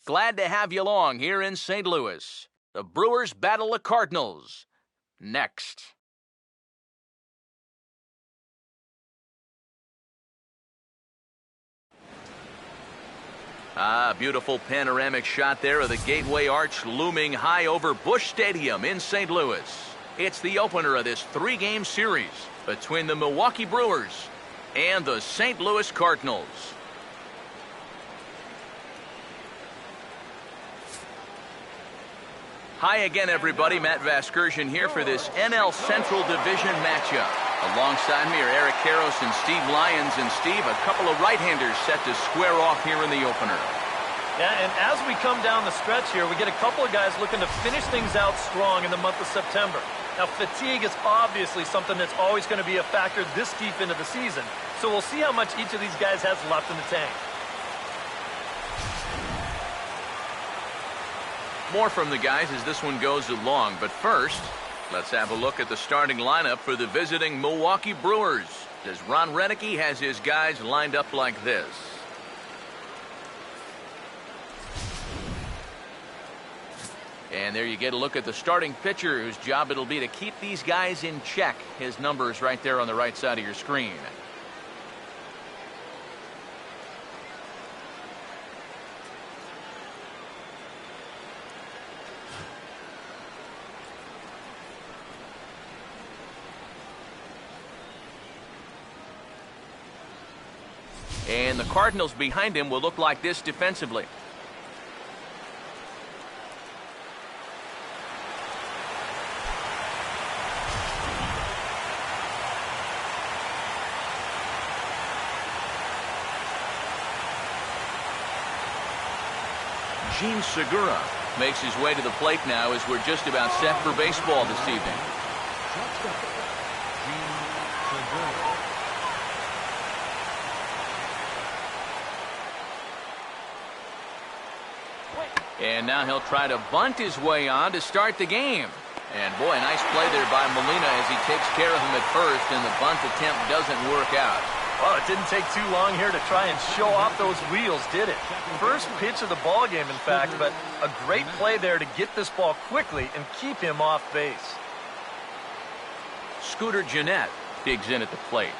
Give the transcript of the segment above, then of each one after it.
Glad to have you along here in St. Louis. The Brewers battle the Cardinals. Next. Beautiful panoramic shot there of the Gateway Arch looming high over Busch Stadium in St. Louis. It's the opener of this three-game series between the Milwaukee Brewers and the St. Louis Cardinals. Hi again, everybody. Matt Vasgersian here for this NL Central Division matchup. Alongside me are Eric Karros and Steve Lyons. And Steve, a couple of right-handers set to square off here in the opener. Yeah, and as we come down the stretch here, we get a couple of guys looking to finish things out strong in the month of September. Now, fatigue is obviously something that's always going to be a factor this deep into the season. So we'll see how much each of these guys has left in the tank. More from the guys as this one goes along. But first, let's have a look at the starting lineup for the visiting Milwaukee Brewers, as Ron Renneke has his guys lined up like this. And there you get a look at the starting pitcher, whose job it'll be to keep these guys in check. His numbers right there on the right side of your screen. And the Cardinals behind him will look like this defensively. Gene Segura makes his way to the plate now as we're just about set for baseball this evening. And now he'll try to bunt his way on to start the game. And boy, nice play there by Molina as he takes care of him at first, and the bunt attempt doesn't work out. Well, it didn't take too long here to try and show off those wheels, did it? First pitch of the ball game, in fact, but a great play there to get this ball quickly and keep him off base. Scooter Gennett digs in at the plate.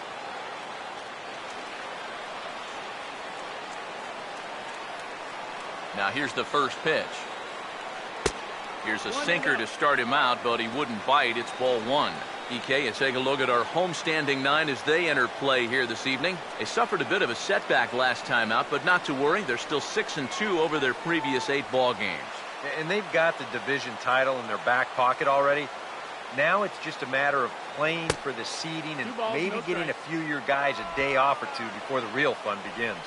Now here's the first pitch. Here's a sinker to start him out, but he wouldn't bite. It's ball one. EK, let's take a look at our homestanding nine as they enter play here this evening. They suffered a bit of a setback last time out, but not to worry. They're still 6-2 over their previous 8 ball games. And they've got the division title in their back pocket already. Now it's just a matter of playing for the seeding and maybe getting a few of your guys a day off or two before the real fun begins.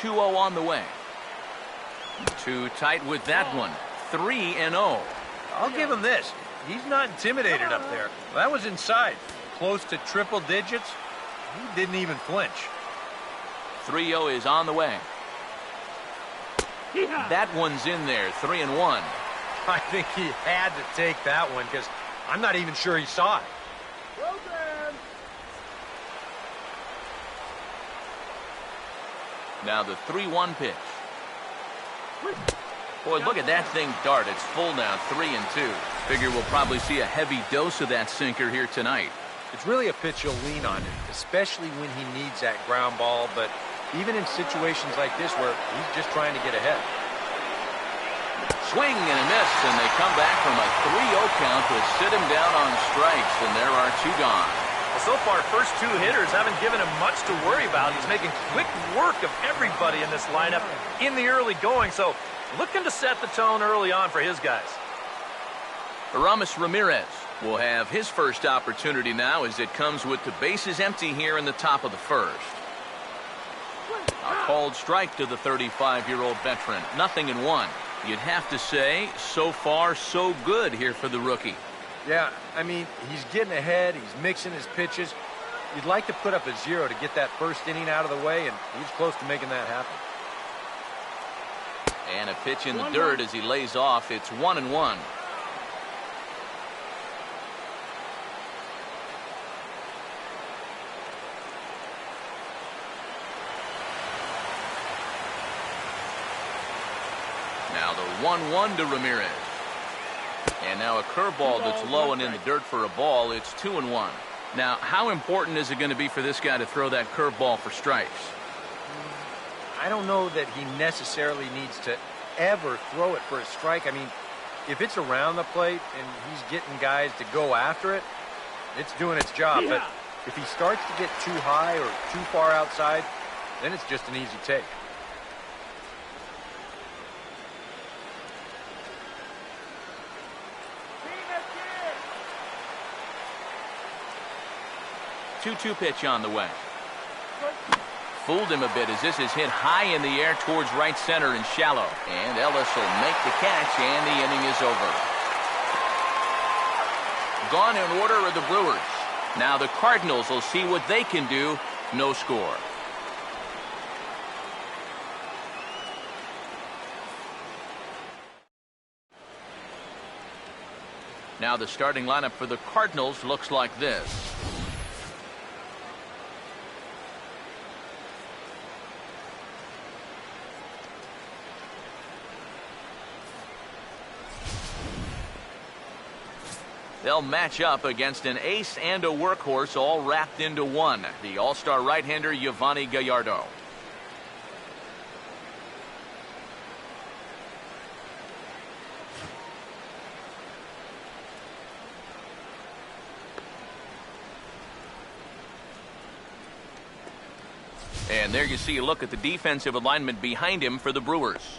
On the way. Too tight with that one. 3-0. I'll give him this. He's not intimidated up there. That was inside. Close to triple digits. He didn't even flinch. 3-0 is on the way. That one's in there. 3-1. I think he had to take that one because I'm not even sure he saw it. Now the 3-1 pitch. Boy, look at that thing dart. It's full now, 3-2. Figure we'll probably see a heavy dose of that sinker here tonight. It's really a pitch you'll lean on, especially when he needs that ground ball, but even in situations like this where he's just trying to get ahead. Swing and a miss, and they come back from a 3-0 count to sit him down on strikes, and there are 2 gone. So far, first 2 hitters haven't given him much to worry about. He's making quick work of everybody in this lineup in the early going, so looking to set the tone early on for his guys. Aramis Ramirez will have his first opportunity now as it comes with the bases empty here in the top of the first. A called strike to the 35-year-old veteran. 0-1. You'd have to say, so far, so good here for the rookie. Yeah, I mean, he's getting ahead. He's mixing his pitches. You'd like to put up a 0 to get that first inning out of the way, and he's close to making that happen. And a pitch in the dirt as he lays off. It's 1-1. 1-1 to Ramirez. And now a curveball that's low and in the dirt for a ball. It's 2-1. Now, how important is it going to be for this guy to throw that curveball for strikes? I don't know that he necessarily needs to ever throw it for a strike. I mean, if it's around the plate and he's getting guys to go after it, it's doing its job. But if he starts to get too high or too far outside, then it's just an easy take. 2-2 pitch on the way. Fooled him a bit as this is hit high in the air towards right center and shallow. And Ellis will make the catch, and the inning is over. Gone in order are the Brewers. Now the Cardinals will see what they can do. No score. Now the starting lineup for the Cardinals looks like this. They'll match up against an ace and a workhorse all wrapped into one. The all-star right-hander Yovani Gallardo. And there you see a look at the defensive alignment behind him for the Brewers.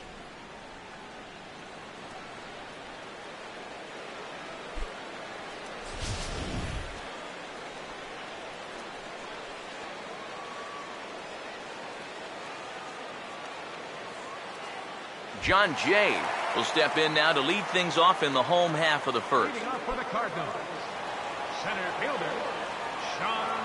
John Jay will step in now to lead things off in the home half of the first. Leading off for the Cardinals, center fielder, John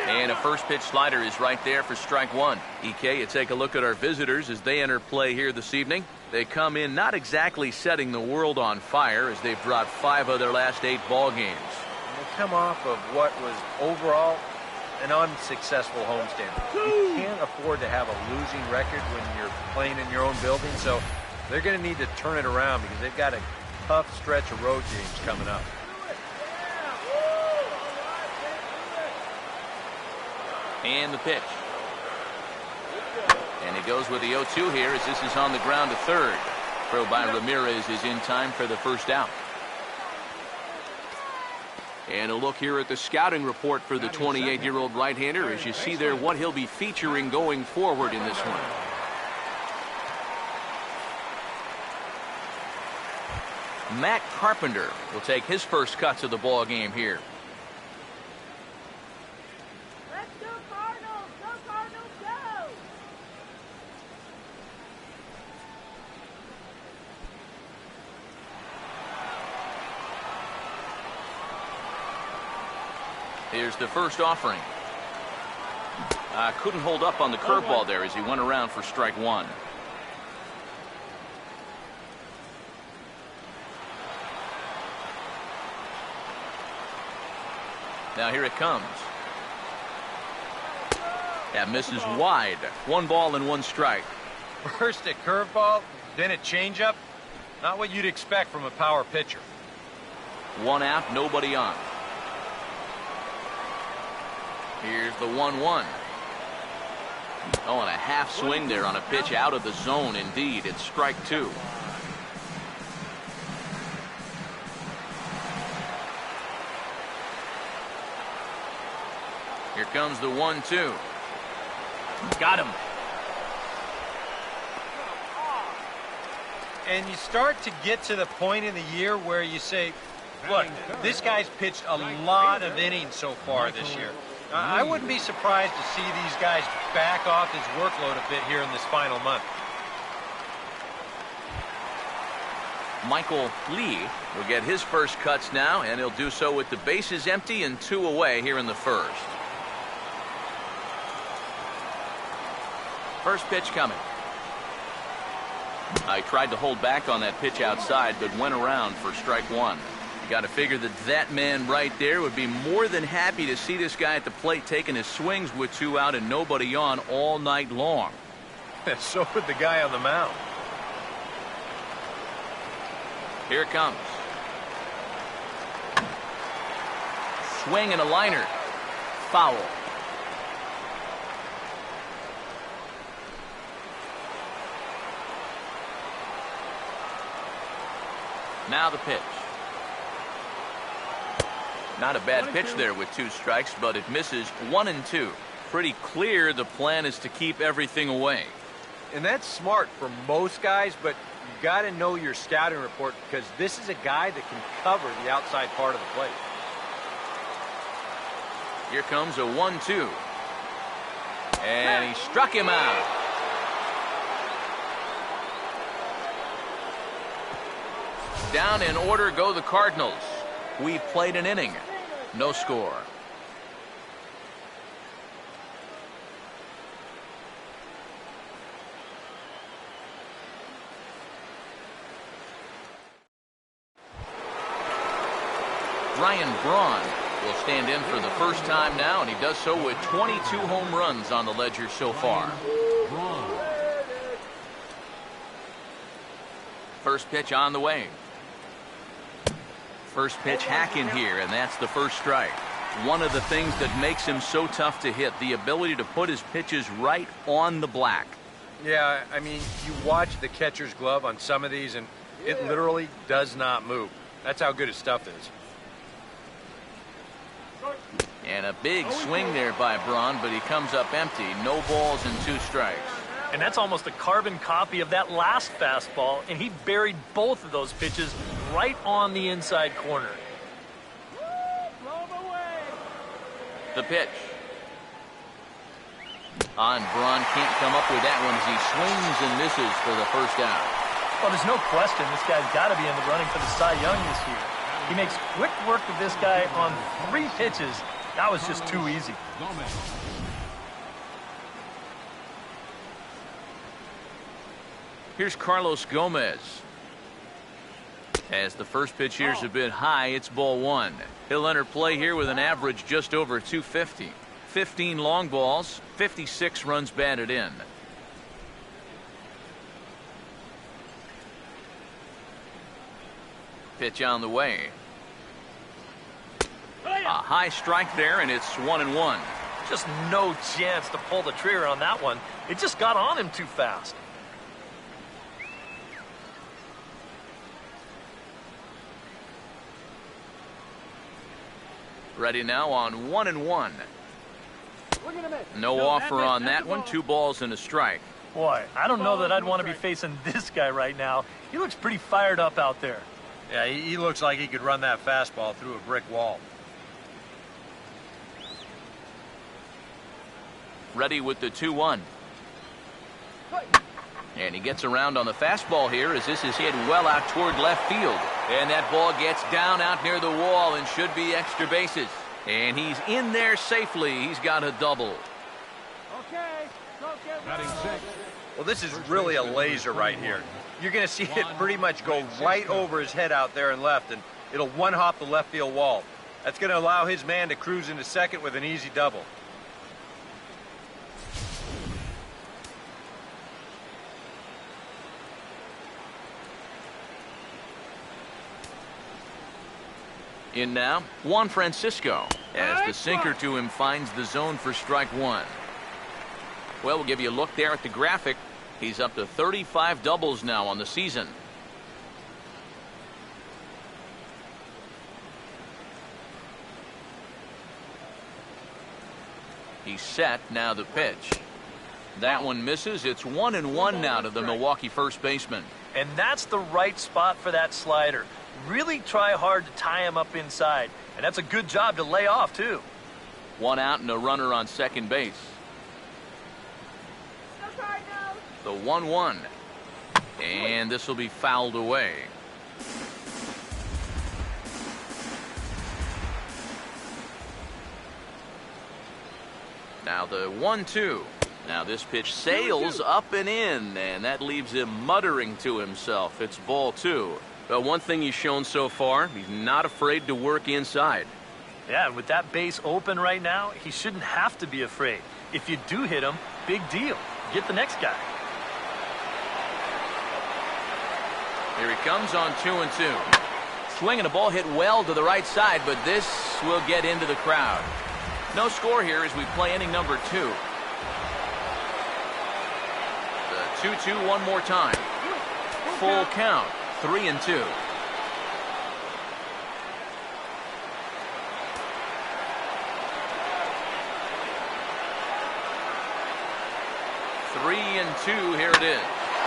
Jay. And a first pitch slider is right there for strike one. EK, you take a look at our visitors as they enter play here this evening. They come in not exactly setting the world on fire as they've dropped 5 of their last 8 ball games. They come off of what was overall an unsuccessful homestand. You can't afford to have a losing record when you're playing in your own building, so they're going to need to turn it around because they've got a tough stretch of road games coming up. And the pitch. And he goes with the 0-2 here as this is on the ground to third. Throw by Ramirez is in time for the first out. And a look here at the scouting report for the 28-year-old right-hander as you see there what he'll be featuring going forward in this one. Matt Carpenter will take his first cuts of the ball game here. Let's go Cardinals! Go Cardinals, go! Here's the first offering. Couldn't hold up on the curveball there as he went around for strike one. Now here it comes. That misses wide. 1 ball and 1 strike. First a curveball, then a changeup. Not what you'd expect from a power pitcher. 1 out, nobody on. Here's the 1-1. Oh, and a half swing there on a pitch out of the zone. Indeed, it's strike 2. Here comes the 1-2. Got him. And you start to get to the point in the year where you say, look, this guy's pitched a lot of innings so far this year. I wouldn't be surprised to see these guys back off his workload a bit here in this final month. Michael Lee will get his first cuts now, and he'll do so with the bases empty and 2 away here in the first. First pitch coming. I tried to hold back on that pitch outside, but went around for strike 1. You got to figure that man right there would be more than happy to see this guy at the plate taking his swings with 2 out and nobody on all night long. So would the guy on the mound. Here it comes. Swing and a liner. Foul. Now the pitch. Not a bad pitch there with 2 strikes, but it misses 1-2. Pretty clear the plan is to keep everything away. And that's smart for most guys, but you got to know your scouting report because this is a guy that can cover the outside part of the plate. Here comes a 1-2. And he struck him out. Down in order go the Cardinals. We've played an inning. No score. Ryan Braun will stand in for the first time now, and he does so with 22 home runs on the ledger so far. First pitch on the way. First pitch hacking here, and that's the first strike. One of the things that makes him so tough to hit, the ability to put his pitches right on the black. Yeah, I mean, you watch the catcher's glove on some of these, and it literally does not move. That's how good his stuff is. And a big swing there by Braun, but he comes up empty. No balls and 2 strikes. And that's almost a carbon copy of that last fastball, and he buried both of those pitches right on the inside corner. The pitch. On Braun can't come up with that one as he swings and misses for the first out. Well, there's no question this guy's got to be in the running for the Cy Young this year. He makes quick work of this guy on 3 pitches. That was just too easy. Here's Carlos Gomez. As the first pitch here is a bit high, it's ball 1. He'll enter play here with an average just over 250. 15 long balls, 56 runs batted in. Pitch on the way. A high strike there, and it's 1-1. Just no chance to pull the trigger on that one. It just got on him too fast. Ready now on 1-1. No offer on that one. 2 balls and a strike. Boy, I don't know that I'd want to be facing this guy right now. He looks pretty fired up out there. Yeah, he looks like he could run that fastball through a brick wall. Ready with the 2-1. And he gets around on the fastball here as this is hit well out toward left field. And that ball gets down out near the wall and should be extra bases. And he's in there safely. He's got a double. Well, this is really a laser right here. You're going to see it pretty much go right over his head out there and left, and it'll one-hop the left field wall. That's going to allow his man to cruise into second with an easy double. In now, Juan Francisco, as the sinker to him finds the zone for strike 1. Well, we'll give you a look there at the graphic. He's up to 35 doubles now on the season. He's set. Now the pitch. That one misses. It's 1-1 now to the Milwaukee first baseman. And that's the right spot for that slider. Really try hard to tie him up inside. And that's a good job to lay off, too. 1 out and a runner on second base. The 1-1. And this will be fouled away. Now the 1-2. Now this pitch sails up and in, and that leaves him muttering to himself. It's ball 2. But one thing he's shown so far, he's not afraid to work inside. Yeah, and with that base open right now, he shouldn't have to be afraid. If you do hit him, big deal. Get the next guy. Here he comes on 2-2. Swinging a ball hit well to the right side, but this will get into the crowd. No score here as we play inning number 2. The 2-2 one more time. Full count, 3-2. Here it is.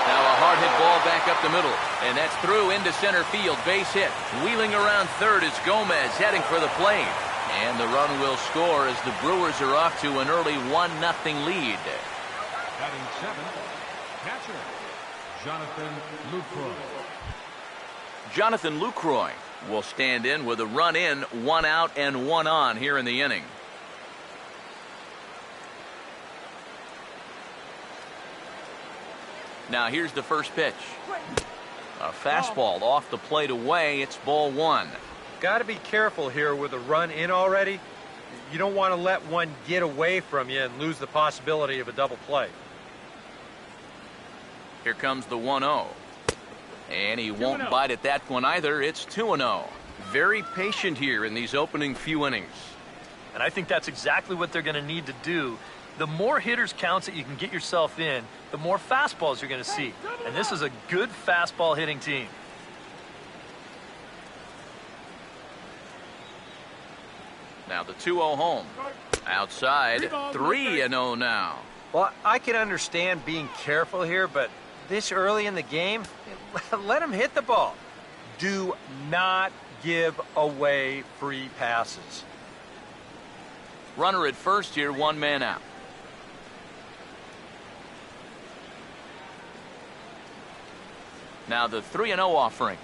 Now a hard hit ball back up the middle, and that's through into center field. Base hit. Wheeling around third is Gomez heading for the plate, and the run will score as the Brewers are off to an early 1-0 lead. Batting 7th, catcher Jonathan Lucroy. Jonathan Lucroy will stand in with a run in, 1 out and 1 on here in the inning. Now here's the first pitch. A fastball off the plate away. It's ball 1. Got to be careful here with a run in already. You don't want to let one get away from you and lose the possibility of a double play. Here comes the 1-0. And he won't bite at that one either. It's 2-0. Very patient here in these opening few innings. And I think that's exactly what they're going to need to do. The more hitters counts that you can get yourself in, the more fastballs you're going to see. And this is a good fastball hitting team. Now the 2-0 home. Outside, 3-0 now. Well, I can understand being careful here, but this early in the game, let him hit the ball. Do not give away free passes. Runner at first here, 1 man out. Now the 3-0 offering.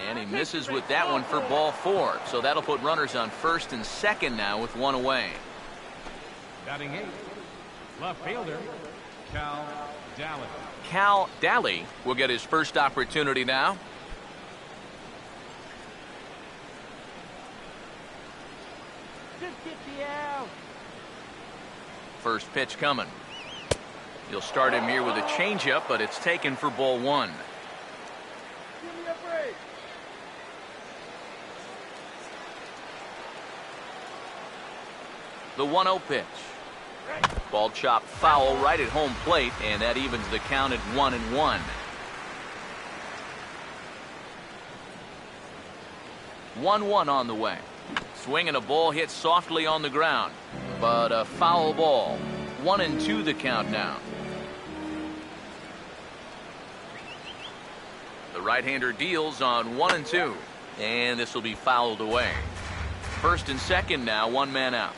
And he misses with that one for ball 4. So that'll put runners on first and second now with 1 away. Batting 8th, left fielder Cal Daly. Cal Daly will get his first opportunity now. First pitch coming. You'll start him here with a changeup, but it's taken for ball 1. The 1-0 pitch. Ball chopped foul right at home plate, and that evens the count at 1-1. 1-1 on the way. Swinging a ball hit softly on the ground, but a foul ball. 1-2 the count now. The right-hander deals on 1-2, and this will be fouled away. First and second now, 1 man out.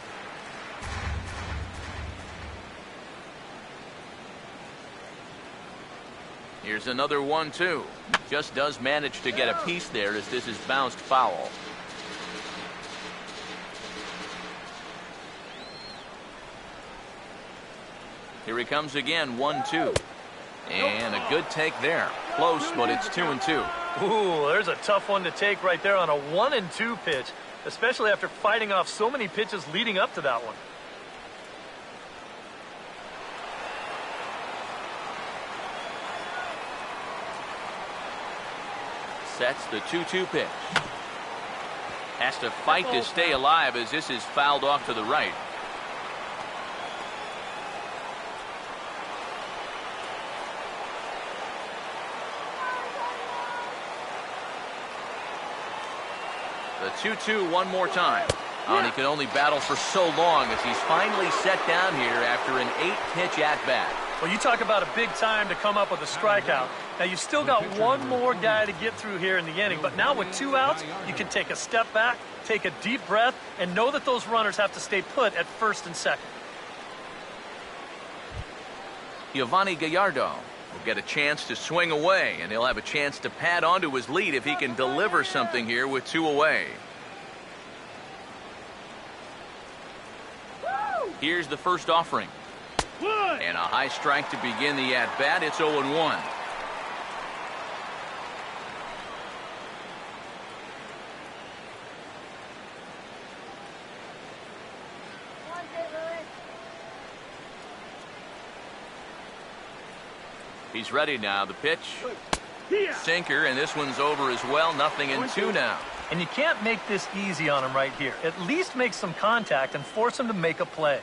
Here's another 1-2. Just does manage to get a piece there as this is bounced foul. Here he comes again, 1-2. And a good take there. Close, but it's 2-2. Ooh, there's a tough one to take right there on a 1-2 pitch, especially after fighting off so many pitches leading up to that one. Sets the 2-2 pitch. Has to fight to stay alive as this is fouled off to the right. The 2-2 one more time. And he can only battle for so long as he's finally set down here after an 8-pitch at-bat. Well, you talk about a big time to come up with a strikeout. Now, you still got one more guy to get through here in the inning, but now with 2 outs, you can take a step back, take a deep breath, and know that those runners have to stay put at first and second. Giovanni Gallardo will get a chance to swing away, and he'll have a chance to pad onto his lead if he can deliver something here with 2 away. Here's the first offering. And a high strike to begin the at-bat. It's 0-1. He's ready now. The pitch. Sinker, and this one's over as well. 0-2 now. And you can't make this easy on him right here. At least make some contact and force him to make a play.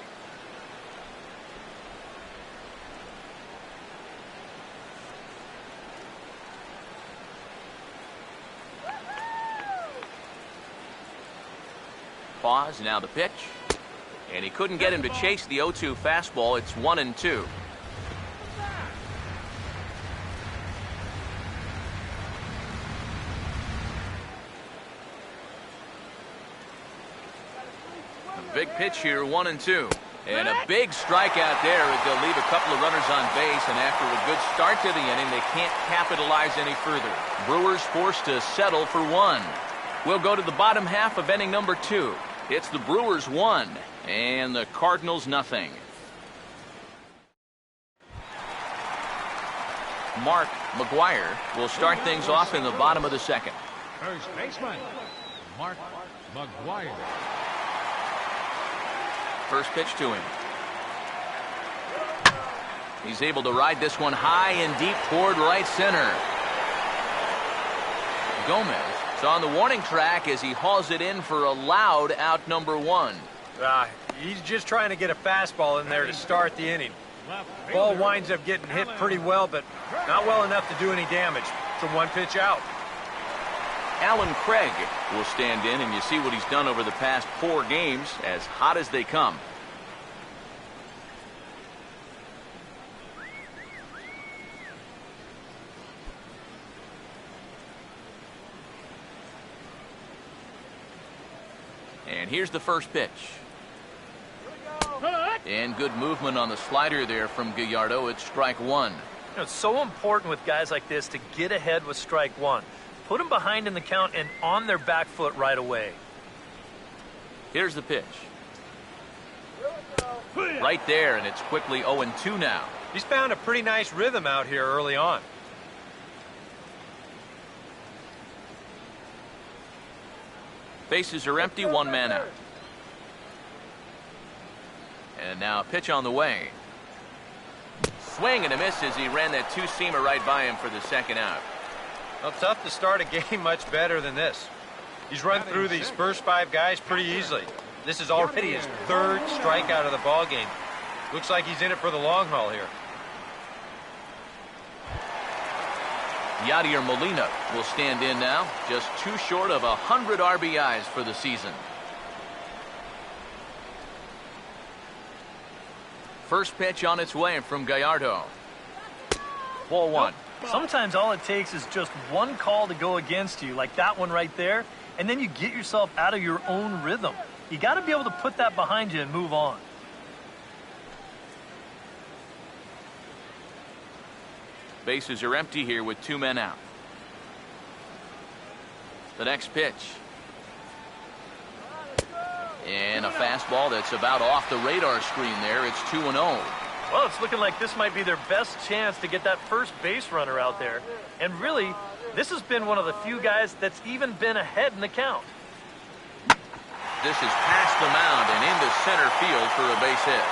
Pause, now the pitch. And he couldn't get him to chase the 0-2 fastball. It's 1-2. Big pitch here, 1-2. And a big strikeout there as they'll leave a couple of runners on base, and after a good start to the inning, they can't capitalize any further. Brewers forced to settle for 1. We'll go to the bottom half of inning number 2. It's the Brewers 1 and the Cardinals 0. Mark McGuire will start things off in the bottom of the second. First baseman, Mark McGuire. First pitch to him. He's able to ride this one high and deep toward right center. Gomez is on the warning track as he hauls it in for a loud out number 1. He's just trying to get a fastball in there to start the inning. Ball winds up getting hit pretty well, but not well enough to do any damage. It's a 1-pitch out. Alan Craig will stand in, and you see what he's done over the past 4 games, as hot as they come. And here's the first pitch. And good movement on the slider there from Gallardo. It's strike 1. It's so important with guys like this to get ahead with strike 1. Put them behind in the count and on their back foot right away. Here's the pitch. Right there, and it's quickly 0-2 now. He's found a pretty nice rhythm out here early on. Bases are empty, 1 man out. And now a pitch on the way. Swing and a miss as he ran that 2-seamer right by him for the second out. Well, tough to start a game much better than this. He's run through these first 5 guys pretty easily. This is already his 3rd strikeout of the ball game. Looks like he's in it for the long haul here. Yadier Molina will stand in now, just 2 short of 100 RBIs for the season. First pitch on its way from Gallardo. Ball 1. Sometimes all it takes is just one call to go against you, like that one right there, and then you get yourself out of your own rhythm. You got to be able to put that behind you and move on. Bases are empty here with 2 men out. The next pitch. And a fastball that's about off the radar screen there. It's 2-0. Well, it's looking like this might be their best chance to get that first base runner out there. And really, this has been one of the few guys that's even been ahead in the count. This is past the mound and into center field for a base hit.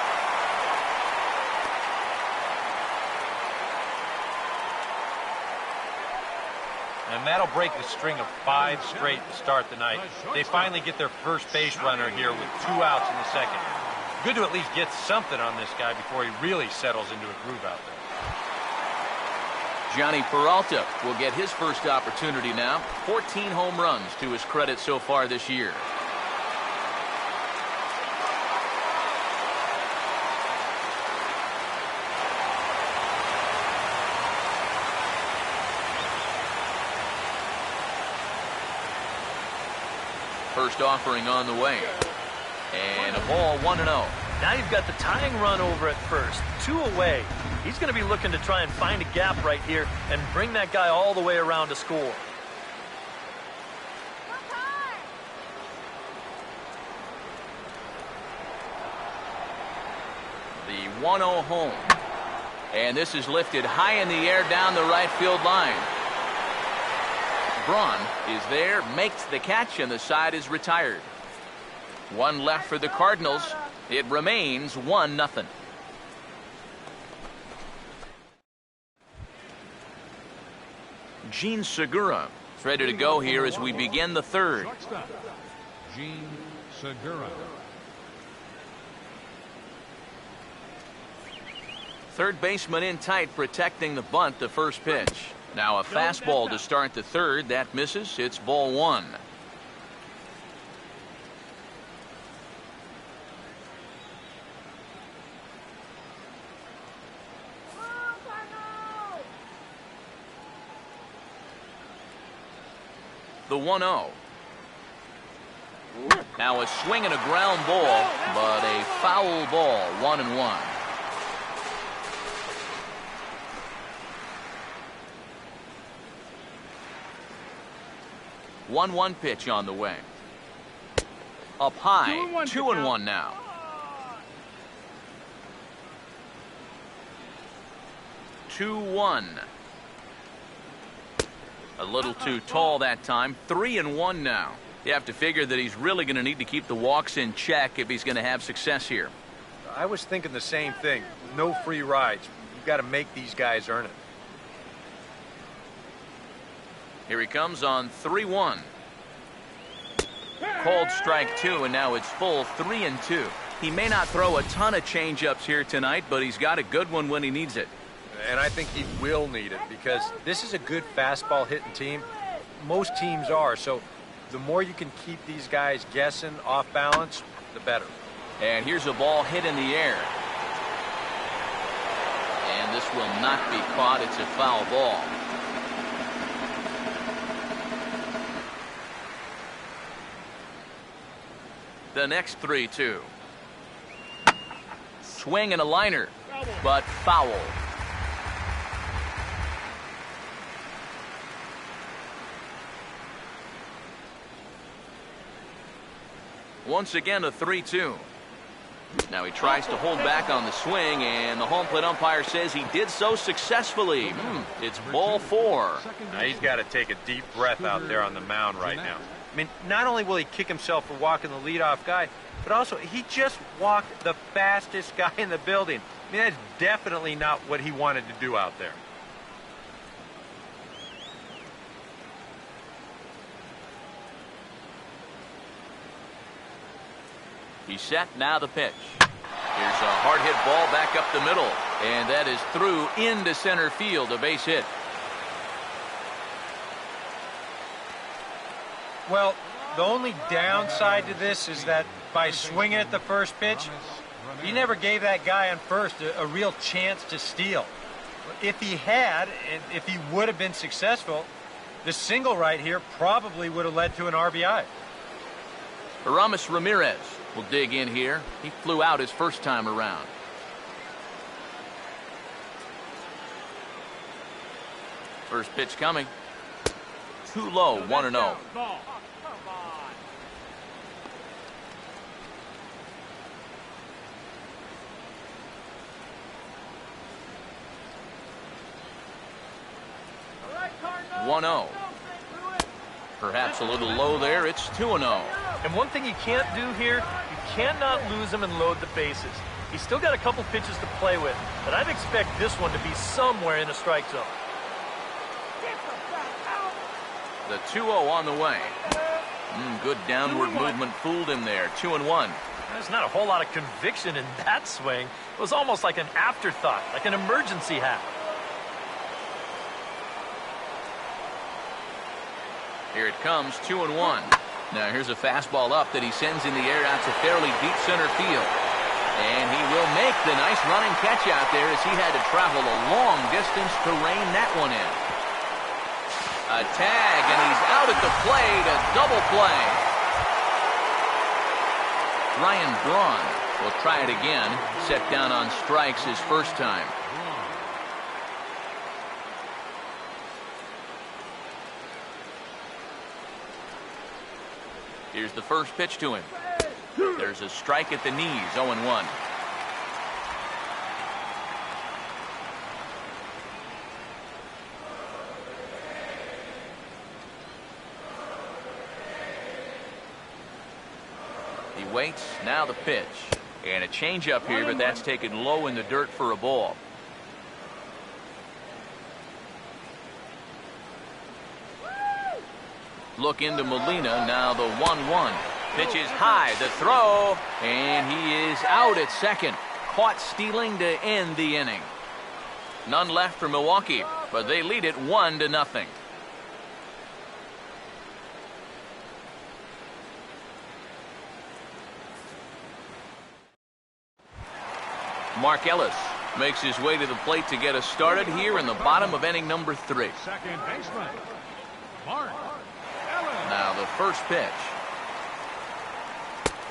And that'll break the string of 5 straight to start the night. They finally get their first base runner here with 2 outs in the second. Good to at least get something on this guy before he really settles into a groove out there. Johnny Peralta will get his first opportunity now. 14 home runs to his credit so far this year. First offering on the way. And a ball, 1-0. Now you've got the tying run over at first. 2 away. He's going to be looking to try and find a gap right here and bring that guy all the way around to score. The 1-0 home. And this is lifted high in the air down the right field line. Braun is there, makes the catch, and the side is retired. 1 left for the Cardinals. It remains 1-0. Gene Segura is ready to go here as we begin the third. Shortstop, Gene Segura. Third baseman in tight, protecting the bunt, the first pitch. Now a fastball to start the third. That misses. It's ball one. The 1-0. Now a swing and a ground ball, but a foul ball, 1-1. One pitch on the way. Up high, 2-1 now. Two one. A little too tall that time. 3-1 now. You have to figure that he's really going to need to keep the walks in check if he's going to have success here. I was thinking the same thing. No free rides. You've got to make these guys earn it. Here he comes on 3-1. Called strike two, and now it's full 3-2. He may not throw a ton of changeups here tonight, but he's got a good one when he needs it. And I think he will need it because this is a good fastball hitting team. Most teams are. So the more you can keep these guys guessing off balance, the better. And here's a ball hit in the air. And this will not be caught. It's a foul ball. The next 3-2. Swing and a liner, but foul. Once again, a 3-2. Now he tries to hold back on the swing, and the home plate umpire says he did so successfully. It's ball four. Now he's got to take a deep breath out there on the mound right now. I mean, not only will he kick himself for walking the leadoff guy, but also he just walked the fastest guy in the building. I mean, that's definitely not what he wanted to do out there. He's set, now the pitch. Here's a hard hit ball back up the middle, and that is through into center field, a base hit. Well, the only downside to this is that by swinging at the first pitch, he never gave that guy on first a real chance to steal. If he had, and if he would have been successful, the single right here probably would have led to an RBI. Aramis Ramirez will dig in here. He flew out his first time around. First pitch coming. Too low, 1-0. 1-0. Perhaps a little low there. It's 2-0. And one thing you can't do here, you cannot lose him and load the bases. He's still got a couple pitches to play with, but I'd expect this one to be somewhere in the strike zone. The 2-0 on the way. Good downward movement fooled him there. 2-1. There's not a whole lot of conviction in that swing. It was almost like an afterthought, like an emergency hat. Here it comes, 2-1. Now here's a fastball up that he sends in the air out to fairly deep center field. And he will make the nice running catch out there as he had to travel a long distance to rein that one in. A tag, and he's out at the plate, a double play. Ryan Braun will try it again, set down on strikes his first time. Here's the first pitch to him. There's a strike at the knees, 0-1. He waits, now the pitch. And a changeup here, but that's taken low in the dirt for a ball. Look into Molina. Now the 1-1. Pitch is high. The throw. And he is out at second. Caught stealing to end the inning. None left for Milwaukee, but they lead it 1-0. Mark Ellis makes his way to the plate to get us started here in the bottom of inning number 3. Second baseman, Mark Ellis. Now the first pitch.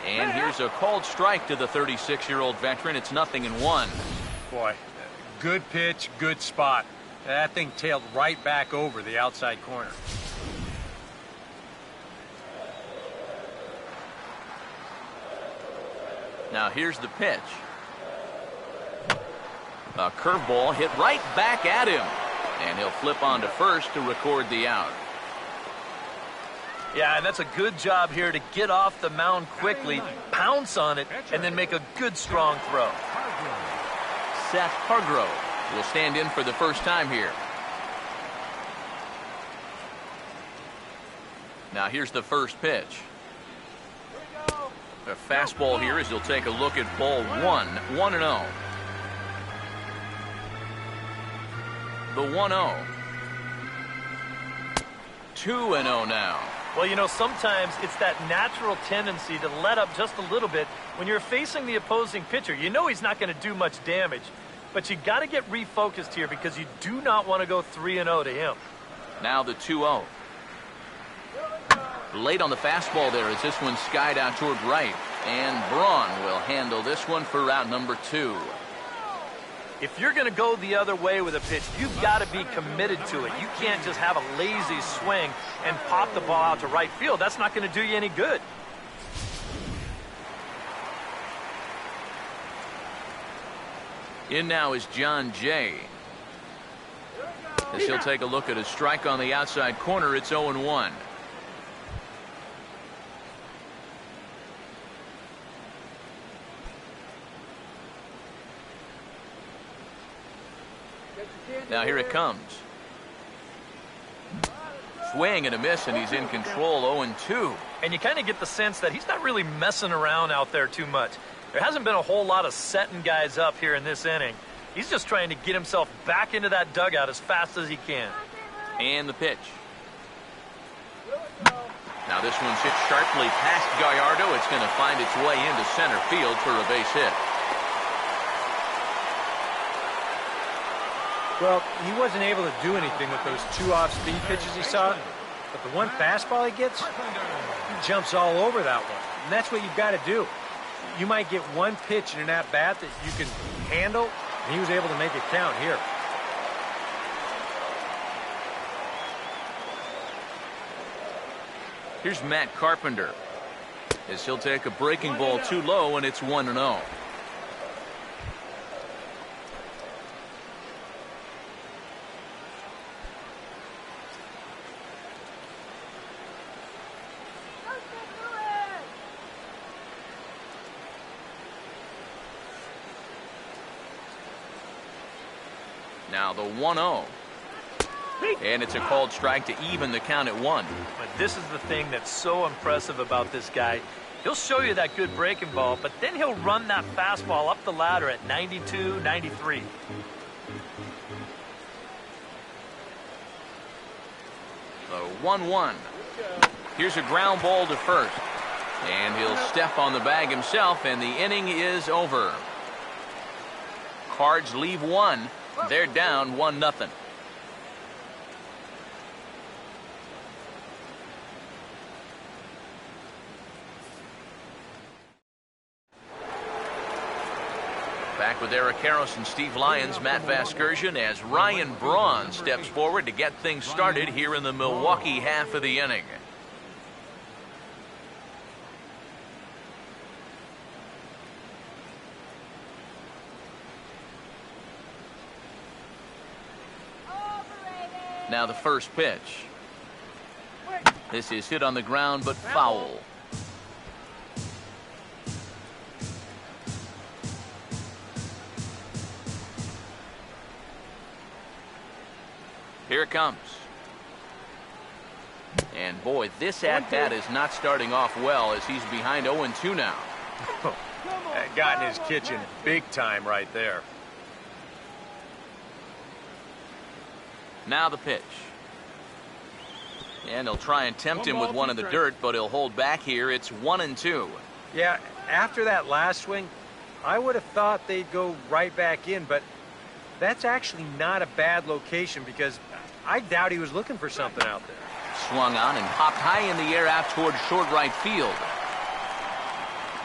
And here's a called strike to the 36-year-old veteran. It's 0-1. Boy, good pitch, good spot. That thing tailed right back over the outside corner. Now here's the pitch. A curveball hit right back at him. And he'll flip on to first to record the out. Yeah, and that's a good job here to get off the mound quickly, pounce on it, and then make a good, strong throw. Seth Hargrove will stand in for the first time here. Now here's the first pitch. A fastball here as he'll take a look at ball 1. 1-0. The 1-0. 2-0 now. Well, you know, sometimes it's that natural tendency to let up just a little bit when you're facing the opposing pitcher. You know he's not going to do much damage, but you got to get refocused here because you do not want to go 3-0 to him. Now the 2-0. Late on the fastball there as this one skied out toward right. And Braun will handle this one for route number 2. If you're going to go the other way with a pitch, you've got to be committed to it. You can't just have a lazy swing and pop the ball out to right field. That's not going to do you any good. In now is John Jay. As he'll take a look at a strike on the outside corner, it's 0-1. Now here it comes. Swing and a miss, and he's in control. 0-2. And you kind of get the sense that he's not really messing around out there too much. There hasn't been a whole lot of setting guys up here in this inning. He's just trying to get himself back into that dugout as fast as he can. And the pitch. Now this one's hit sharply past Gallardo. It's going to find its way into center field for a base hit. Well, he wasn't able to do anything with those 2 off-speed pitches he saw, but the one fastball he gets, he jumps all over that one. And that's what you've got to do. You might get one pitch in an at-bat that you can handle, and he was able to make it count here. Here's Matt Carpenter as he'll take a breaking ball too low, and it's 1-0. Now the 1-0. And it's a called strike to even the count at 1. But this is the thing that's so impressive about this guy. He'll show you that good breaking ball, but then he'll run that fastball up the ladder at 92, 93. The 1-1. Here's a ground ball to first. And he'll step on the bag himself, and the inning is over. Cards leave 1. They're down 1-0. Back with Eric Harris and Steve Lyons, Matt Vasgersian, as Ryan Braun steps forward to get things started here in the Milwaukee half of the inning. Now the first pitch. This is hit on the ground, but foul. Here it comes. And boy, this at-bat is not starting off well as he's behind 0-2 now. That got in his kitchen big time right there. Now the pitch. And he'll try and tempt him with one in the dirt, but he'll hold back here. It's 1-2. Yeah, after that last swing, I would have thought they'd go right back in, but that's actually not a bad location because I doubt he was looking for something out there. Swung on and popped high in the air out toward short right field.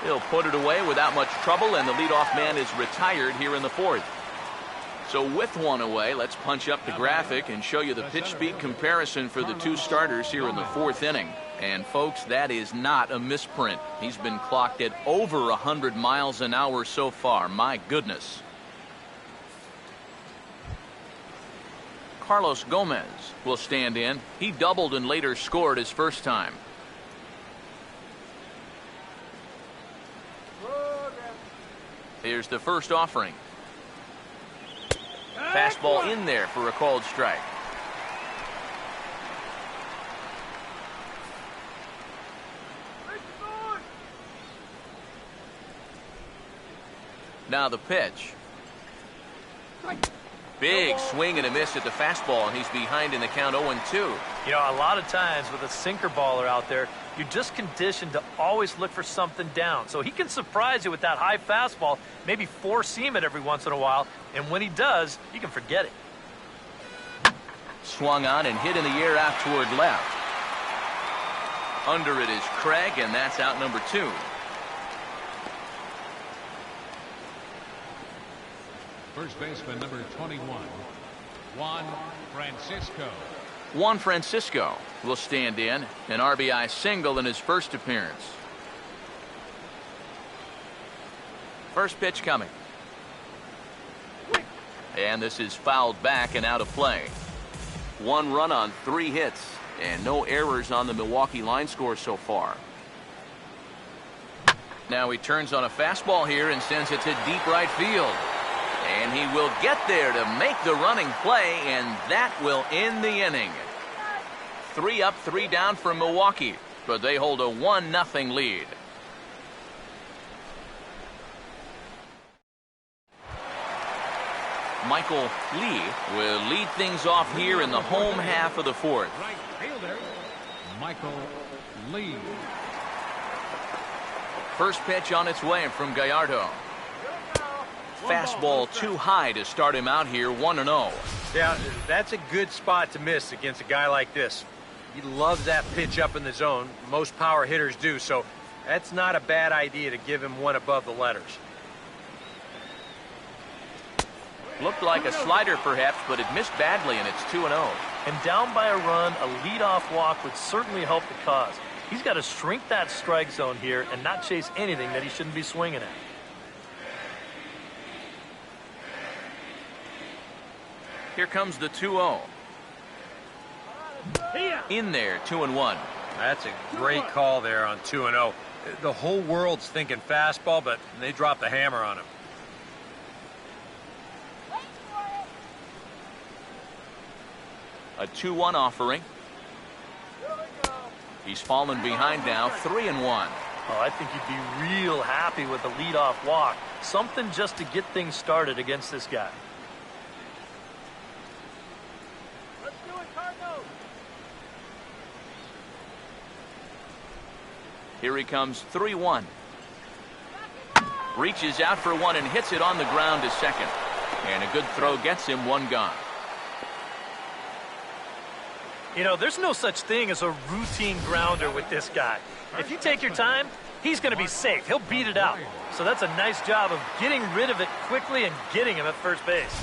He'll put it away without much trouble, and the leadoff man is retired here in the fourth. So with one away, let's punch up the graphic and show you the pitch speed comparison for the two starters here in the fourth inning. And folks, that is not a misprint. He's been clocked at over 100 miles an hour so far. My goodness. Carlos Gomez will stand in. He doubled and later scored his first time. Here's the first offering. Fastball in there for a called strike. Now the pitch. Big swing and a miss at the fastball, and he's behind in the count 0-2. You know, a lot of times with a sinker baller out there, you're just conditioned to always look for something down. So he can surprise you with that high fastball, maybe four-seam it every once in a while, and when he does, you can forget it. Swung on and hit in the air out toward left. Under it is Craig, and that's out number 2. First baseman number 21, Juan Francisco. Juan Francisco will stand in, an RBI single in his first appearance. First pitch coming. And this is fouled back and out of play. 1 run on 3 hits, and no errors on the Milwaukee line score so far. Now he turns on a fastball here and sends it to deep right field. And he will get there to make the running play, and that will end the inning. 3 up, 3 down for Milwaukee, but they hold a 1-0 lead. Michael Lee will lead things off here in the home half of the fourth. Right fielder, Michael Lee. First pitch on its way from Gallardo. Fastball too high to start him out here, 1-0. Yeah, that's a good spot to miss against a guy like this. He loves that pitch up in the zone. Most power hitters do, so that's not a bad idea to give him one above the letters. Looked like a slider perhaps, but it missed badly, and it's 2-0. And down by a run, a leadoff walk would certainly help the cause. He's got to shrink that strike zone here and not chase anything that he shouldn't be swinging at. Here comes the 2-0. In there, 2-1. That's a great call there on 2-0. The whole world's thinking fastball, but they dropped the hammer on him. A 2-1 offering. He's fallen behind now, 3-1. Oh, I think you'd be real happy with a leadoff walk. Something just to get things started against this guy. Let's do it, Cardinals. Here he comes, 3-1. Reaches out for one and hits it on the ground to second. And a good throw gets him, 1 gone. You know, there's no such thing as a routine grounder with this guy. If you take your time, he's going to be safe. He'll beat it out. So that's a nice job of getting rid of it quickly and getting him at first base.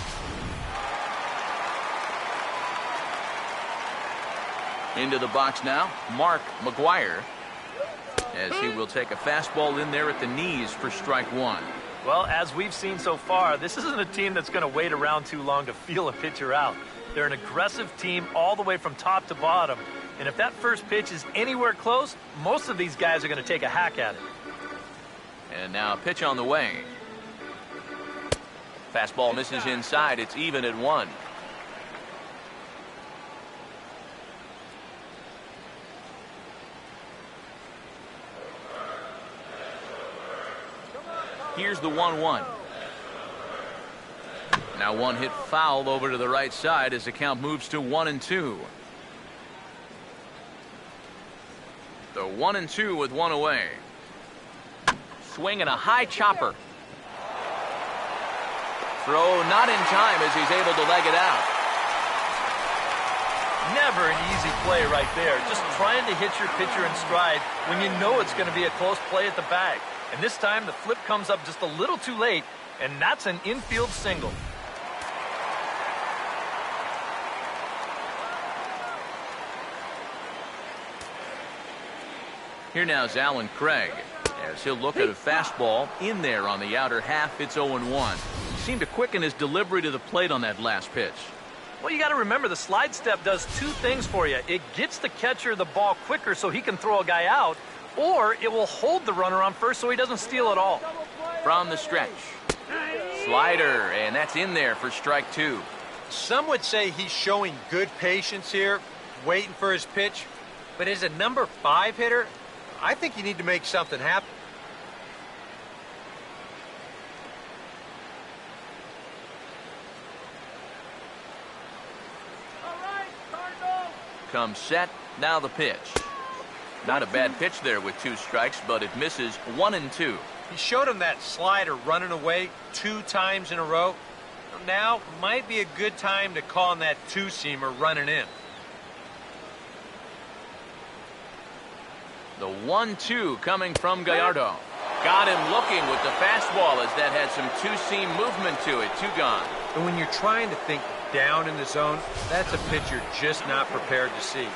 Into the box now, Mark McGuire, as he will take a fastball in there at the knees for strike 1. Well, as we've seen so far, this isn't a team that's going to wait around too long to feel a pitcher out. They're an aggressive team all the way from top to bottom. And if that first pitch is anywhere close, most of these guys are going to take a hack at it. And now a pitch on the way. Fastball misses inside. It's even at 1. Here's the 1-1. Now one hit foul over to the right side as the count moves to 1-2. The 1-2 with one away. Swing and a high chopper. Throw not in time as he's able to leg it out. Never an easy play right there. Just trying to hit your pitcher in stride when you know it's going to be a close play at the bag. And this time the flip comes up just a little too late, and that's an infield single. Here now is Alan Craig as he'll look at a fastball in there on the outer half. It's 0-1. He seemed to quicken his delivery to the plate on that last pitch. Well, you got to remember the slide step does two things for you. It gets the catcher the ball quicker so he can throw a guy out, or it will hold the runner on first so he doesn't steal it all. From the stretch. Slider, and that's in there for strike two. Some would say he's showing good patience here, waiting for his pitch. But as a number 5 hitter, I think you need to make something happen. Comes set, now the pitch. Not a bad pitch there with 2 strikes, but it misses 1-2. He showed him that slider running away 2 times in a row. Now might be a good time to call on that 2-seamer running in. The 1-2 coming from Gallardo. Got him looking with the fastball as that had some 2-seam movement to it. 2 gone. And when you're trying to think down in the zone, that's a pitch you're just not prepared to see.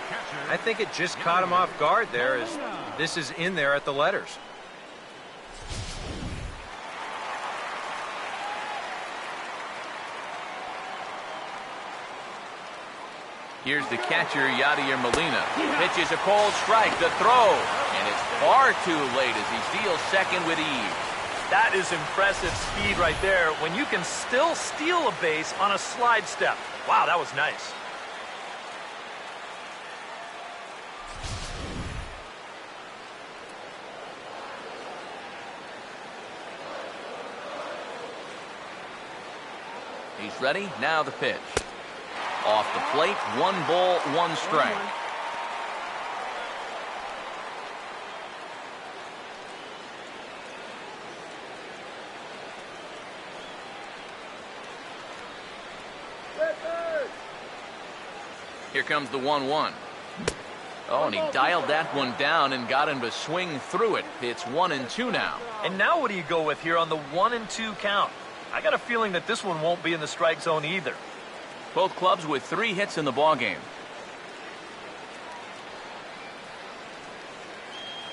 I think it just caught him off guard there as this is in there at the letters. Here's the catcher, Yadier Molina. Pitches a cold strike, the throw, and it's far too late as he steals second with ease. That is impressive speed right there when you can still steal a base on a slide step. Wow, that was nice. He's ready, now the pitch. Off the plate, 1 ball, 1 strike. Here comes the 1-1. Oh, and he dialed that one down and got him to swing through it. It's 1-2 now. And now what do you go with here on the 1-2 count? I got a feeling that this one won't be in the strike zone either. Both clubs with 3 hits in the ballgame.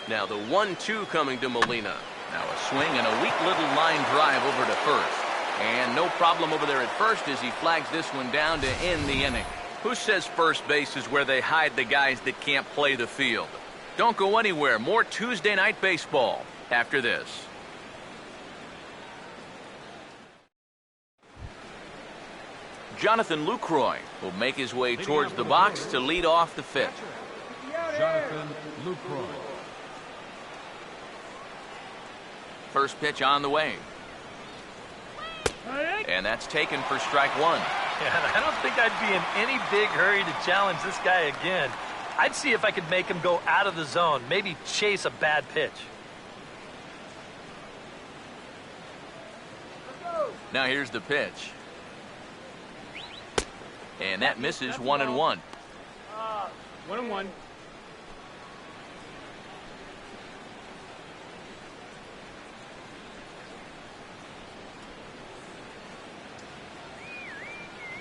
Now the 1-2 coming to Molina. Now a swing and a weak little line drive over to first. And no problem over there at first as he flags this one down to end the inning. Who says first base is where they hide the guys that can't play the field? Don't go anywhere. More Tuesday night baseball after this. Jonathan Lucroy will make his way towards the box to lead off the 5th. Jonathan Lucroy. First pitch on the way. And that's taken for strike 1. Yeah, I don't think I'd be in any big hurry to challenge this guy again. I'd see if I could make him go out of the zone, maybe chase a bad pitch. Now here's the pitch. And that misses 1-1. 1-1.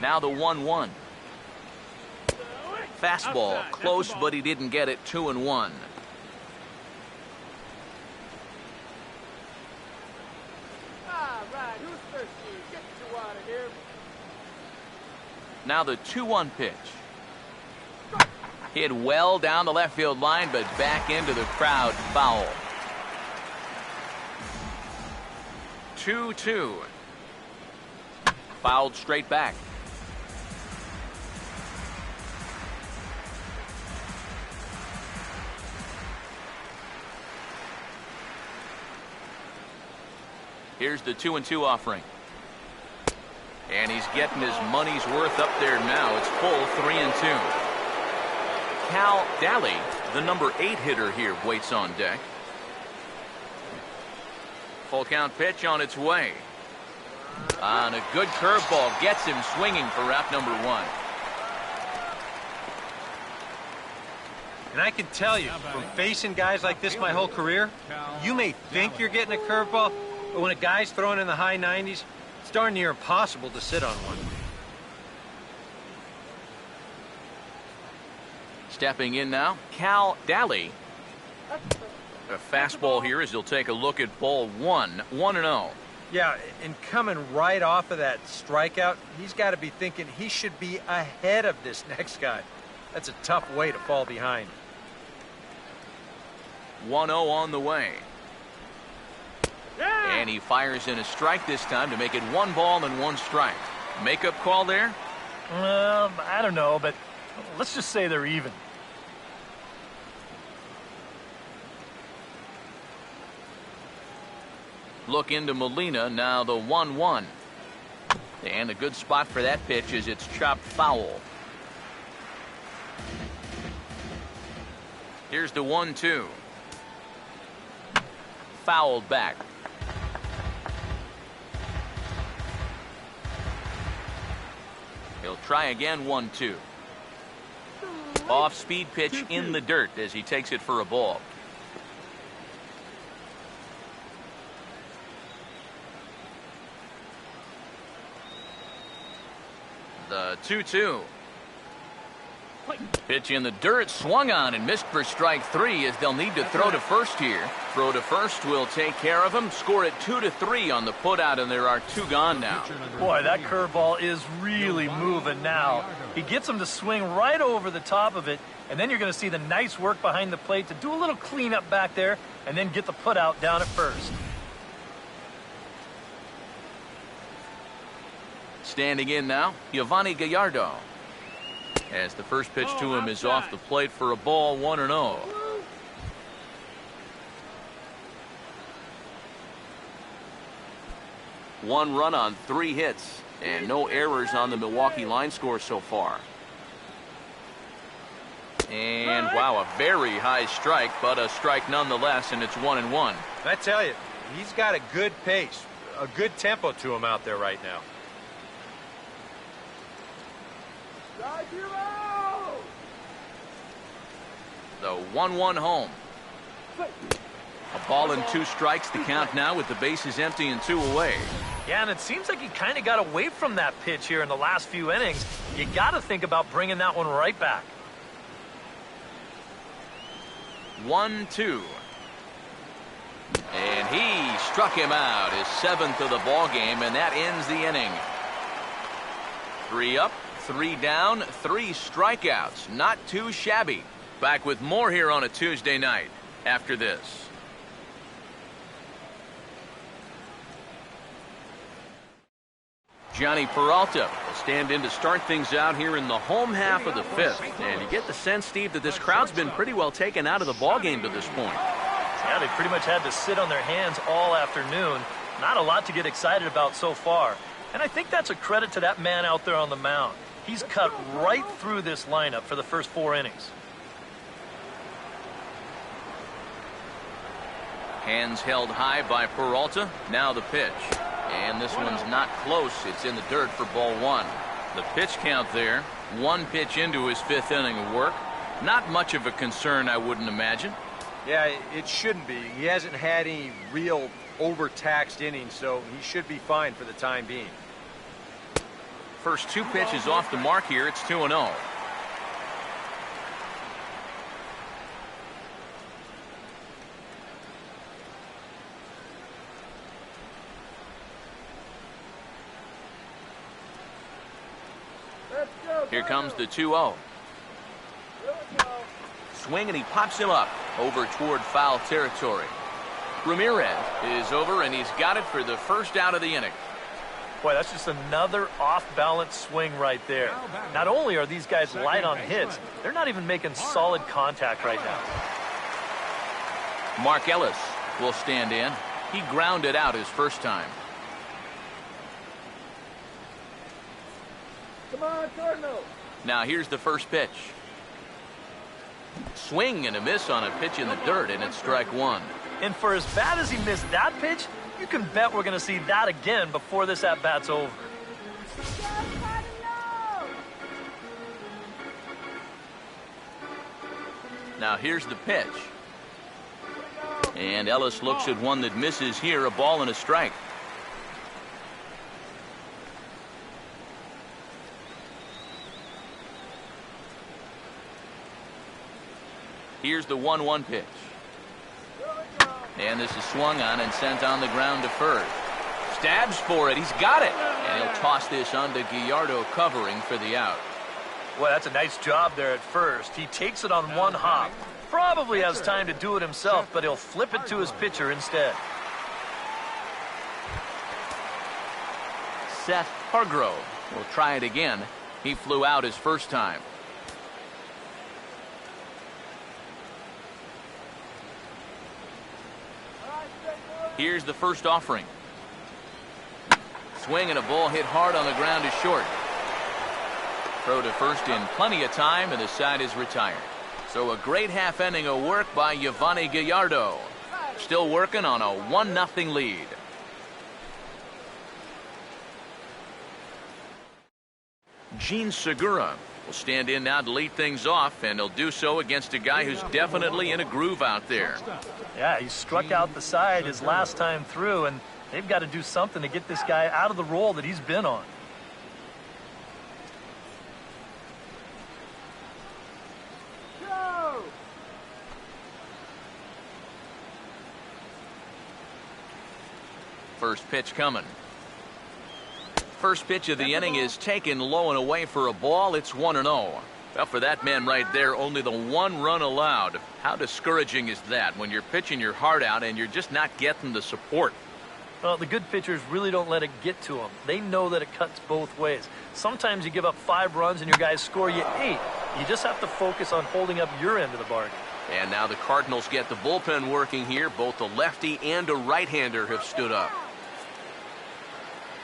Now the 1-1. Fastball close, but he didn't get it. 2-1. Now the 2-1 pitch. Hit well down the left field line, but back into the crowd. Foul. 2-2. Fouled straight back. Here's the 2-2 offering. And he's getting his money's worth up there now. It's full 3-2. Cal Daly, the number 8 hitter here, waits on deck. Full count pitch on its way. On a good curveball gets him swinging for out number 1. And I can tell you, from facing guys like this my whole career, you may think you're getting a curveball, but when a guy's throwing in the high 90s, it's darn near impossible to sit on one. Stepping in now, Cal Daly. A fastball here as he'll take a look at ball 1, 1-0. Yeah, and coming right off of that strikeout, he's got to be thinking he should be ahead of this next guy. That's a tough way to fall behind. 1-0 on the way. And he fires in a strike this time to make it 1 ball and 1 strike. Makeup call there? I don't know, but let's just say they're even. Look into Molina, now the 1-1. And a good spot for that pitch as it's chopped foul. Here's the 1-2. Fouled back. He'll try again, 1-2. Off-speed pitch in the dirt as he takes it for a ball. The 2-2. Pitch in the dirt, swung on and missed for strike 3 as they'll need to throw to first here. Throw to first will take care of him. Score it 2-3 on the putout, and there are 2 gone now. Boy, that curveball is really moving now. He gets him to swing right over the top of it, and then you're going to see the nice work behind the plate to do a little cleanup back there and then get the putout down at first. Standing in now, Giovanni Gallardo. As the first pitch to him is off the plate for a ball, 1-0. One run on 3 hits, and no errors on the Milwaukee line score so far. And wow, a very high strike, but a strike nonetheless, and it's 1-1. I tell you, he's got a good pace, a good tempo to him out there right now. The 1-1 home. A ball and 2 strikes to count now with the bases empty and 2 away. Yeah, and it seems like he kind of got away from that pitch here in the last few innings. You got to think about bringing that one right back. 1-2. And he struck him out, his 7th of the ball game, and that ends the inning. 3 up, 3 down, 3 strikeouts. Not too shabby. Back with more here on a Tuesday night after this. Johnny Peralta will stand in to start things out here in the home half of the 5th. And you get the sense, Steve, that this crowd's been pretty well taken out of the ball game to this point. Yeah, they pretty much had to sit on their hands all afternoon. Not a lot to get excited about so far. And I think that's a credit to that man out there on the mound. He's cut right through this lineup for the first 4 innings. Hands held high by Peralta. Now the pitch. And this one's not close. It's in the dirt for ball 1. The pitch count there. 1 pitch into his 5th inning of work. Not much of a concern, I wouldn't imagine. Yeah, it shouldn't be. He hasn't had any real overtaxed innings, so he should be fine for the time being. First 2 pitches off the mark here. It's 2-0. Here comes the 2-0. Swing, and he pops him up over toward foul territory. Ramirez is over, and he's got it for the first out of the inning. Boy, that's just another off-balance swing right there. Not only are these guys light on hits, they're not even making solid contact right now. Mark Ellis will stand in. He grounded out his first time. Come on, Cardinals. Now here's the first pitch. Swing and a miss on a pitch in the dirt, and it's strike one. And for as bad as he missed that pitch, you can bet we're going to see that again before this at-bat's over. Go, Cardinals. Now here's the pitch. And Ellis looks at one that misses here, a ball and a strike. Here's the 1-1 pitch. And this is swung on and sent on the ground to first. Stabs for it. He's got it. And he'll toss this on to Gallardo, covering for the out. Well, that's a nice job there at first. He takes it on one hop. Probably has time to do it himself, but he'll flip it to his pitcher instead. Seth Hargrove will try it again. He flew out his first time. Here's the first offering. Swing and a ball hit hard on the ground is short. Throw to first in plenty of time, and the side is retired. So a great half inning of work by Yovani Gallardo. Still working on a 1-0 lead. Gene Segura will stand in now to lead things off, and he'll do so against a guy who's definitely in a groove out there. Yeah, he struck out the side his last time through, and they've got to do something to get this guy out of the role that he's been on. Go. First pitch coming. First pitch of the inning is taken low and away for a ball. It's 1-0. Well, for that man right there, only the 1 run allowed. How discouraging is that when you're pitching your heart out and you're just not getting the support? Well, the good pitchers really don't let it get to them. They know that it cuts both ways. Sometimes you give up 5 runs and your guys score you 8. You just have to focus on holding up your end of the bargain. And now the Cardinals get the bullpen working here. Both a lefty and a right-hander have stood up.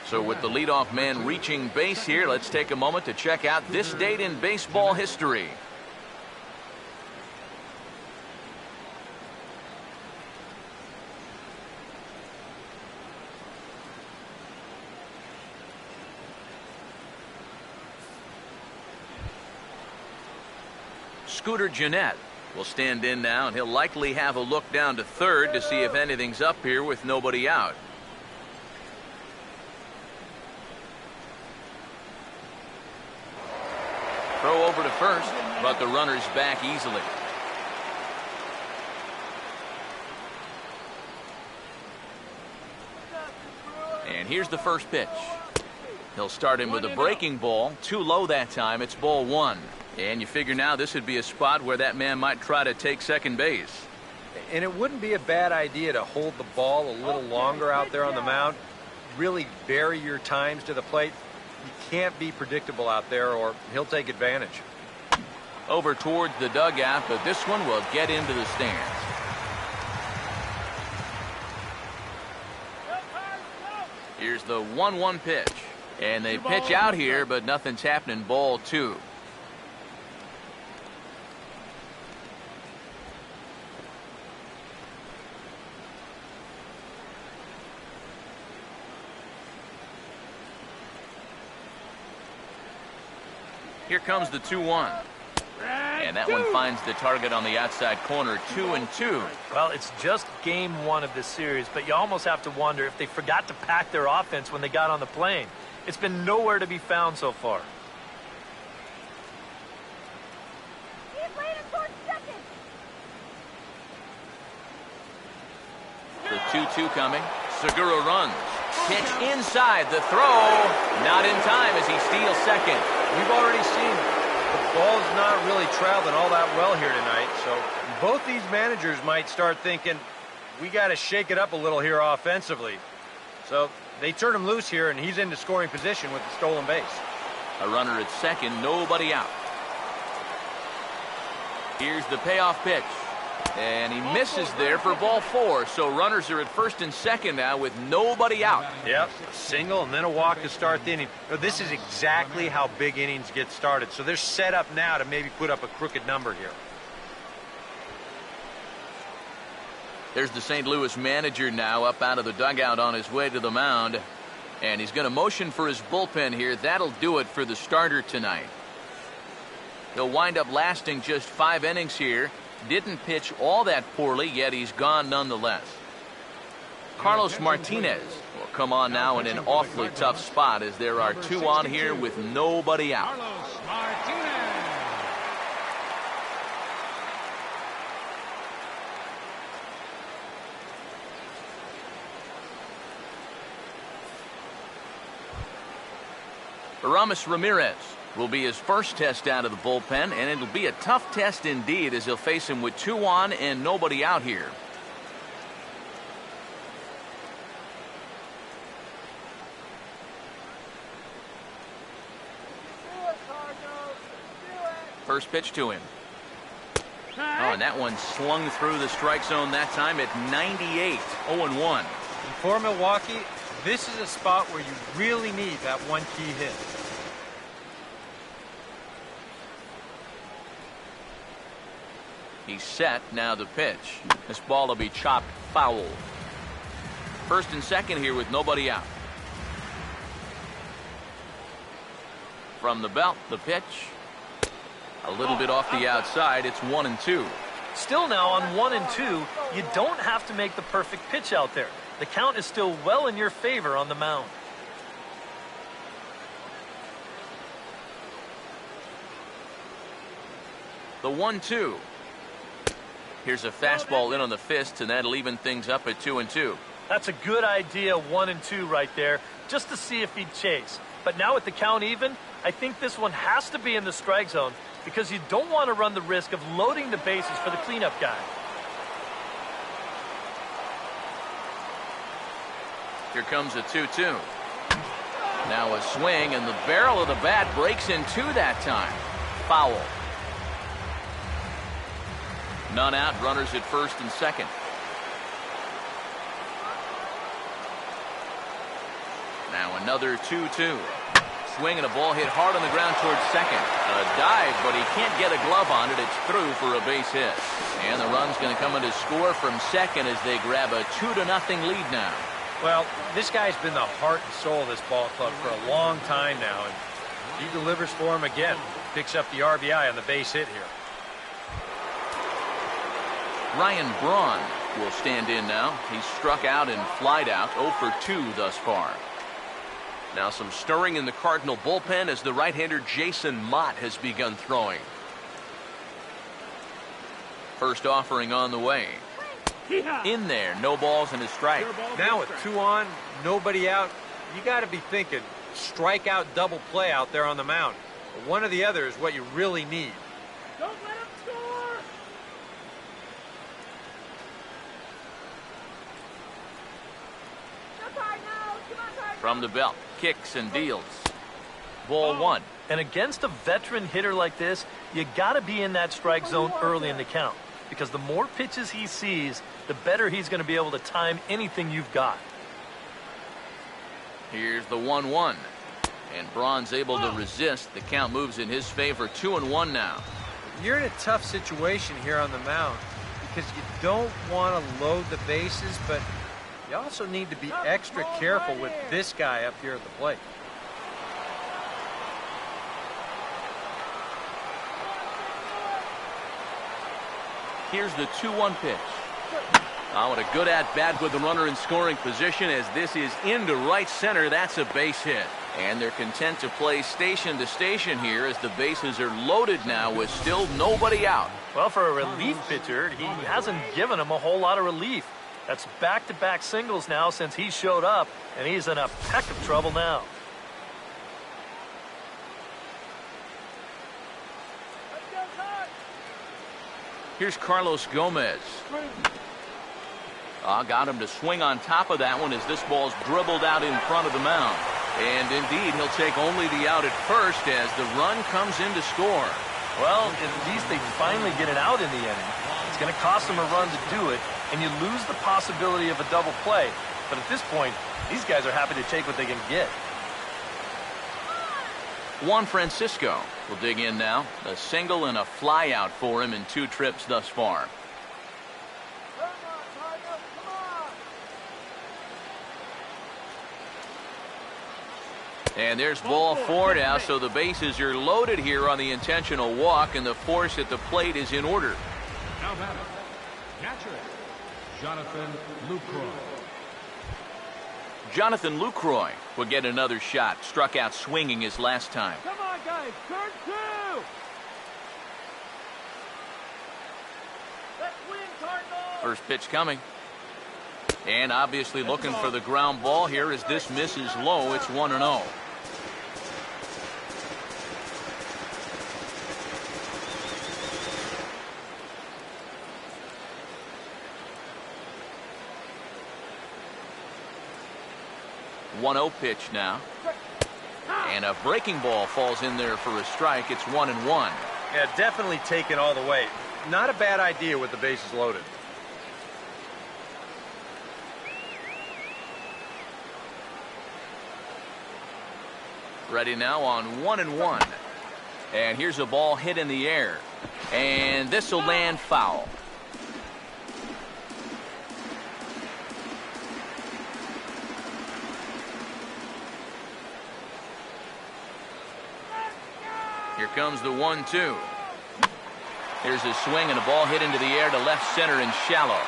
So with the leadoff man reaching base here, let's take a moment to check out this date in baseball history. Scooter Gennett will stand in now, and he'll likely have a look down to third to see if anything's up here with nobody out. Throw over to first, but the runner's back easily. And here's the first pitch. He'll start him with a breaking ball. Too low that time. It's ball 1. And you figure now this would be a spot where that man might try to take second base. And it wouldn't be a bad idea to hold the ball a little longer out there on the mound. Really vary your times to the plate. You can't be predictable out there, or he'll take advantage. Over towards the dugout, but this one will get into the stands. Here's the 1-1 pitch. And they pitch out here, but nothing's happening. Ball 2. Here comes the 2-1. And that one finds the target on the outside corner. 2-2. Well, it's just game 1 of this series, but you almost have to wonder if they forgot to pack their offense when they got on the plane. It's been nowhere to be found so far. He's leaning towards second. The 2-2 coming. Segura runs. Pitch inside. The throw. Not in time as he steals second. We've already seen the ball's not really traveling all that well here tonight, so both these managers might start thinking, we got to shake it up a little here offensively. So they turn him loose here, and he's into scoring position with the stolen base. A runner at second, nobody out. Here's the payoff pitch. And he misses there for ball 4. So runners are at first and second now with nobody out. Yep, a single and then a walk to start the inning. This is exactly how big innings get started. So they're set up now to maybe put up a crooked number here. There's the St. Louis manager now up out of the dugout on his way to the mound. And he's going to motion for his bullpen here. That'll do it for the starter tonight. He'll wind up lasting just 5 innings here. Didn't pitch all that poorly, yet he's gone nonetheless. Carlos Martinez will come on now in an awfully tough spot as there are 2 on here with nobody out. Carlos Martinez. Aramis Ramirez will be his first test out of the bullpen, and it'll be a tough test indeed as he'll face him with 2 on and nobody out here. First pitch to him. Oh, and that one slung through the strike zone that time at 98, 0-1. And for Milwaukee, this is a spot where you really need that one key hit. He's set. Now the pitch. This ball will be chopped foul. First and second here with nobody out. From the belt, the pitch. A little bit off the outside. It's 1-2. Still now on 1-2, you don't have to make the perfect pitch out there. The count is still well in your favor on the mound. The 1-2. Here's a fastball in on the fist, and that'll even things up at 2-2. That's a good idea, 1-2 right there, just to see if he'd chase. But now with the count even, I think this one has to be in the strike zone because you don't want to run the risk of loading the bases for the cleanup guy. Here comes a 2-2. Now a swing, and the barrel of the bat breaks in 2 that time. Foul. None out, runners at first and second. Now another 2-2. Swing and a ball hit hard on the ground towards second. A dive, but he can't get a glove on it. It's through for a base hit. And the run's going to come in to score from second as they grab a 2-0 lead now. Well, this guy's been the heart and soul of this ball club for a long time now, and he delivers for him again. Picks up the RBI on the base hit here. Ryan Braun will stand in now. He's struck out and flied out, 0 for 2 thus far. Now some stirring in the Cardinal bullpen as the right-hander Jason Mott has begun throwing. First offering on the way. In there, no balls and a strike. Now with 2 on, nobody out, you got to be thinking strikeout double play out there on the mound. One or the other is what you really need. Don't let him score! Go Cardinals! Come on, Cardinals! From the belt, kicks and deals. Ball 1. And against a veteran hitter like this, you got to be in that strike zone early in the count. Because the more pitches he sees, the better he's going to be able to time anything you've got. Here's the 1-1. And Braun's able to resist. The count moves in his favor, 2-1 now. You're in a tough situation here on the mound because you don't want to load the bases, but you also need to be extra careful with this guy up here at the plate. Here's the 2-1 pitch. Oh, what a good at-bat with the runner in scoring position as this is into right center. That's a base hit. And they're content to play station to station here as the bases are loaded now with still nobody out. Well, for a relief pitcher, he hasn't given him a whole lot of relief. That's back-to-back singles now since he showed up, and he's in a peck of trouble now. Here's Carlos Gomez. Got him to swing on top of that one as this ball's dribbled out in front of the mound. And indeed, he'll take only the out at first as the run comes in to score. Well, at least they finally get it out in the inning. It's going to cost them a run to do it, and you lose the possibility of a double play. But at this point, these guys are happy to take what they can get. Juan Francisco will dig in now. A single and a fly out for him in 2 trips thus far. And there's ball 4 now, so the bases are loaded here on the intentional walk, and the force at the plate is in order. Now batting, catcher, Jonathan Lucroy. Jonathan Lucroy will get another shot. Struck out swinging his last time. Come on, guys. Turn 2. Let's win, Cardinals. First pitch coming. And obviously looking for the ground ball here as this misses low. It's 1-0. Pitch now. And a breaking ball falls in there for a strike. It's 1-1. Yeah, definitely taken all the way. Not a bad idea with the bases loaded. Ready now on 1-1. And here's a ball hit in the air. And this will land foul. Here comes the 1-2. Here's a swing and a ball hit into the air to left center and shallow.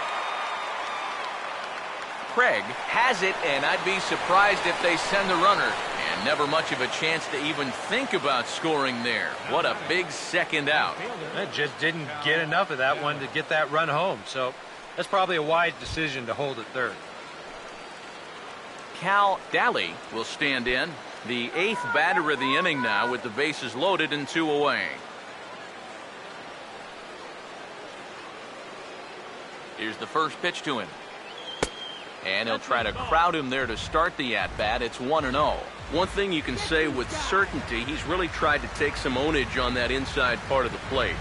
Craig has it, and I'd be surprised if they send the runner. And never much of a chance to even think about scoring there. What a big second out. It just didn't get enough of that one to get that run home. So that's probably a wise decision to hold at third. Cal Daly will stand in. The 8th batter of the inning now with the bases loaded and 2 away. Here's the first pitch to him. And he'll try to crowd him there to start the at-bat. It's 1-0. One thing you can say with certainty, he's really tried to take some ownage on that inside part of the plate.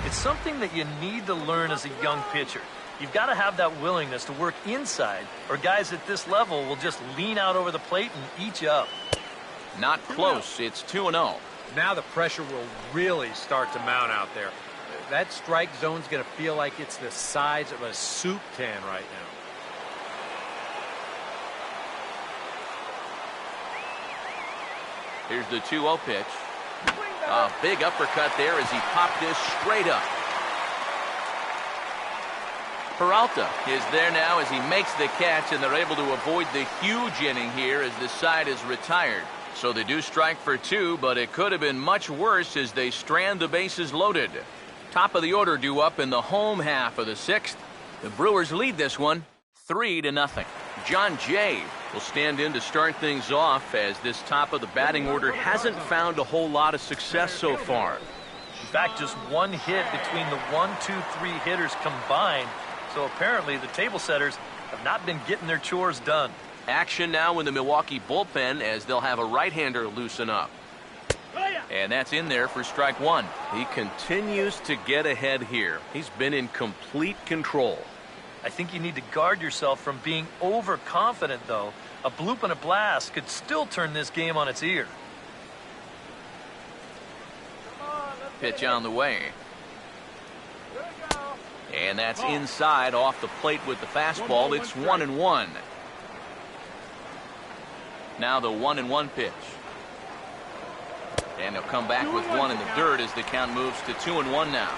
It's something that you need to learn as a young pitcher. You've got to have that willingness to work inside, or guys at this level will just lean out over the plate and eat you up. Not close. It's 2-0. Now the pressure will really start to mount out there. That strike zone's going to feel like it's the size of a soup can right now. Here's the 2-0 pitch. A big uppercut there as he popped this straight up. Peralta is there now as he makes the catch, and they're able to avoid the huge inning here as the side is retired. So they do strike for 2, but it could have been much worse as they strand the bases loaded. Top of the order due up in the home half of the 6th. The Brewers lead this one 3-0. John Jay will stand in to start things off as this top of the batting order hasn't found a whole lot of success so far. In fact, just 1 hit between the 1, 2, 3 hitters combined. So apparently the table setters have not been getting their chores done. Action now in the Milwaukee bullpen as they'll have a right-hander loosen up. And that's in there for strike 1. He continues to get ahead here. He's been in complete control. I think you need to guard yourself from being overconfident, though. A bloop and a blast could still turn this game on its ear. Pitch on the way. And that's inside off the plate with the fastball. It's 1-1. Now the 1-1 pitch. And he'll come back with 1 in the dirt as the count moves to 2-1 now.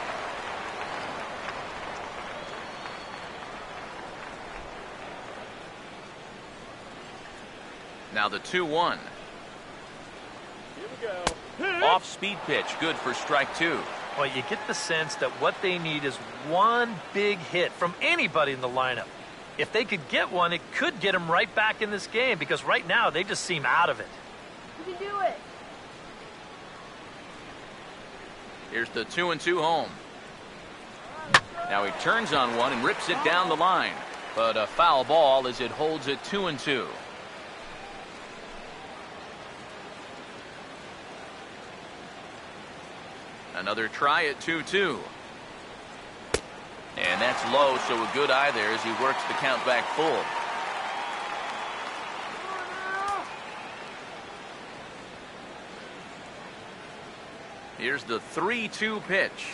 Now the 2-1. Off-speed pitch, good for strike 2. Well, you get the sense that what they need is 1 big hit from anybody in the lineup. If they could get one, it could get them right back in this game, because right now they just seem out of it. You can do it. Here's the 2-2 home. Now he turns on one and rips it down the line. But a foul ball as it holds it 2-2. Another try at 2-2. And that's low, so a good eye there as he works the count back full. Here's the 3-2 pitch.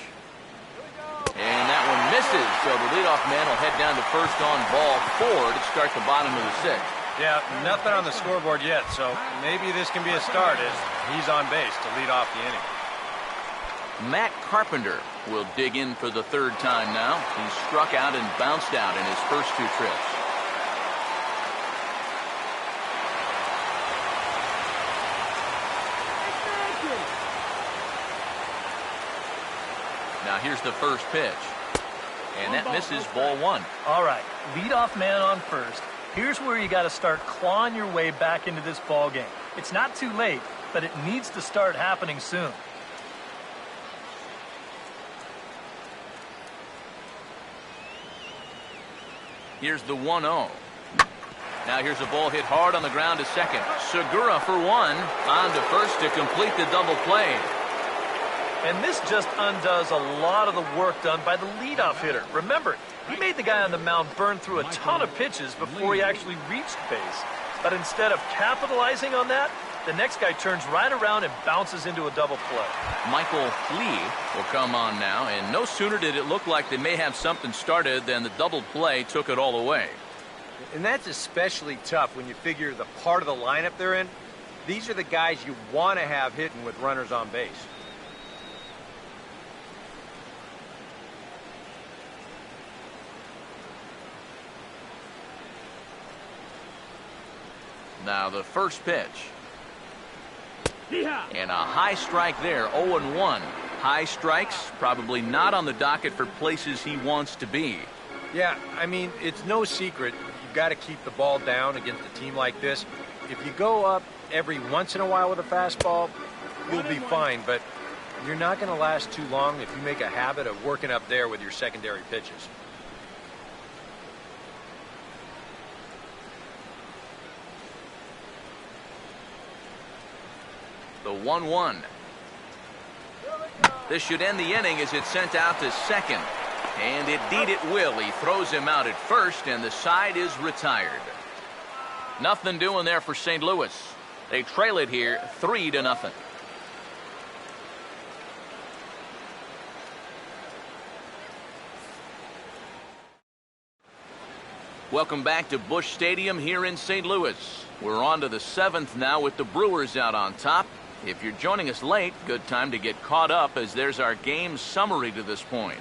And that one misses, so the leadoff man will head down to first on ball 4 to start the bottom of the 6th. Yeah, nothing on the scoreboard yet, so maybe this can be a start as he's on base to lead off the inning. Matt Carpenter will dig in for the 3rd time now. He's struck out and bounced out in his first 2 trips. Now here's the first pitch. And that misses, ball 1. All right, leadoff man on first. Here's where you got to start clawing your way back into this ball game. It's not too late, but it needs to start happening soon. Here's the 1-0. Now here's a ball hit hard on the ground to second. Segura for 1. On to first to complete the double play. And this just undoes a lot of the work done by the leadoff hitter. Remember, he made the guy on the mound burn through a ton of pitches before he actually reached base. But instead of capitalizing on that, the next guy turns right around and bounces into a double play. Michael Lee will come on now, and no sooner did it look like they may have something started than the double play took it all away. And that's especially tough when you figure the part of the lineup they're in. These are the guys you want to have hitting with runners on base. Now the first pitch. And a high strike there, 0-1. High strikes, probably not on the docket for places he wants to be. Yeah, I mean, it's no secret. You've got to keep the ball down against a team like this. If you go up every once in a while with a fastball, you'll be fine. But you're not going to last too long if you make a habit of working up there with your secondary pitches. The 1-1. This should end the inning as it's sent out to second. And indeed it will. He throws him out at first, and the side is retired. Nothing doing there for St. Louis. They trail it here 3-0. Welcome back to Busch Stadium here in St. Louis. We're on to the 7th now with the Brewers out on top. If you're joining us late, good time to get caught up as there's our game summary to this point.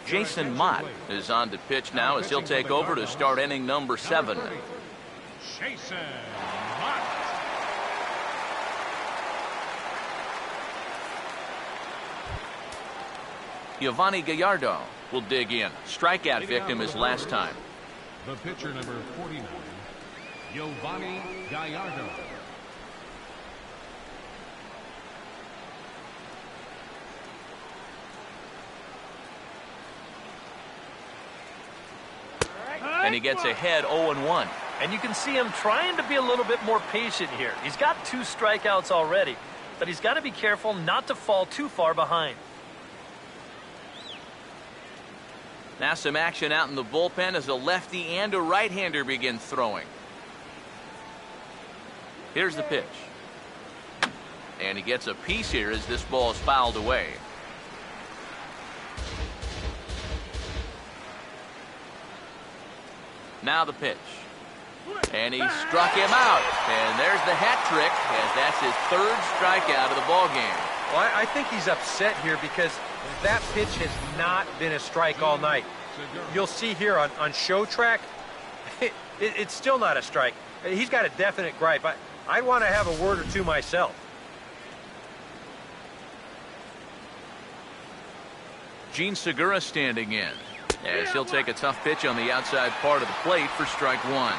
Jason Mott is on to pitch now as he'll take over to start inning number 7. Jason Mott. Giovanni Gallardo will dig in. Strikeout victim as last time. The pitcher number 49, Giovanni Gallardo. And he gets ahead 0-1. And you can see him trying to be a little bit more patient here. He's got 2 strikeouts already, but he's got to be careful not to fall too far behind. Now some action out in the bullpen as a lefty and a right-hander begin throwing. Here's the pitch. And he gets a piece here as this ball is fouled away. Now the pitch. And he struck him out. And there's the hat trick as that's his 3rd strikeout of the ball game. Well, I think he's upset here because that pitch has not been a strike all night. You'll see here on show track, it's still not a strike. He's got a definite gripe. I want to have a word or two myself. Gene Segura standing in as he'll take a tough pitch on the outside part of the plate for strike 1.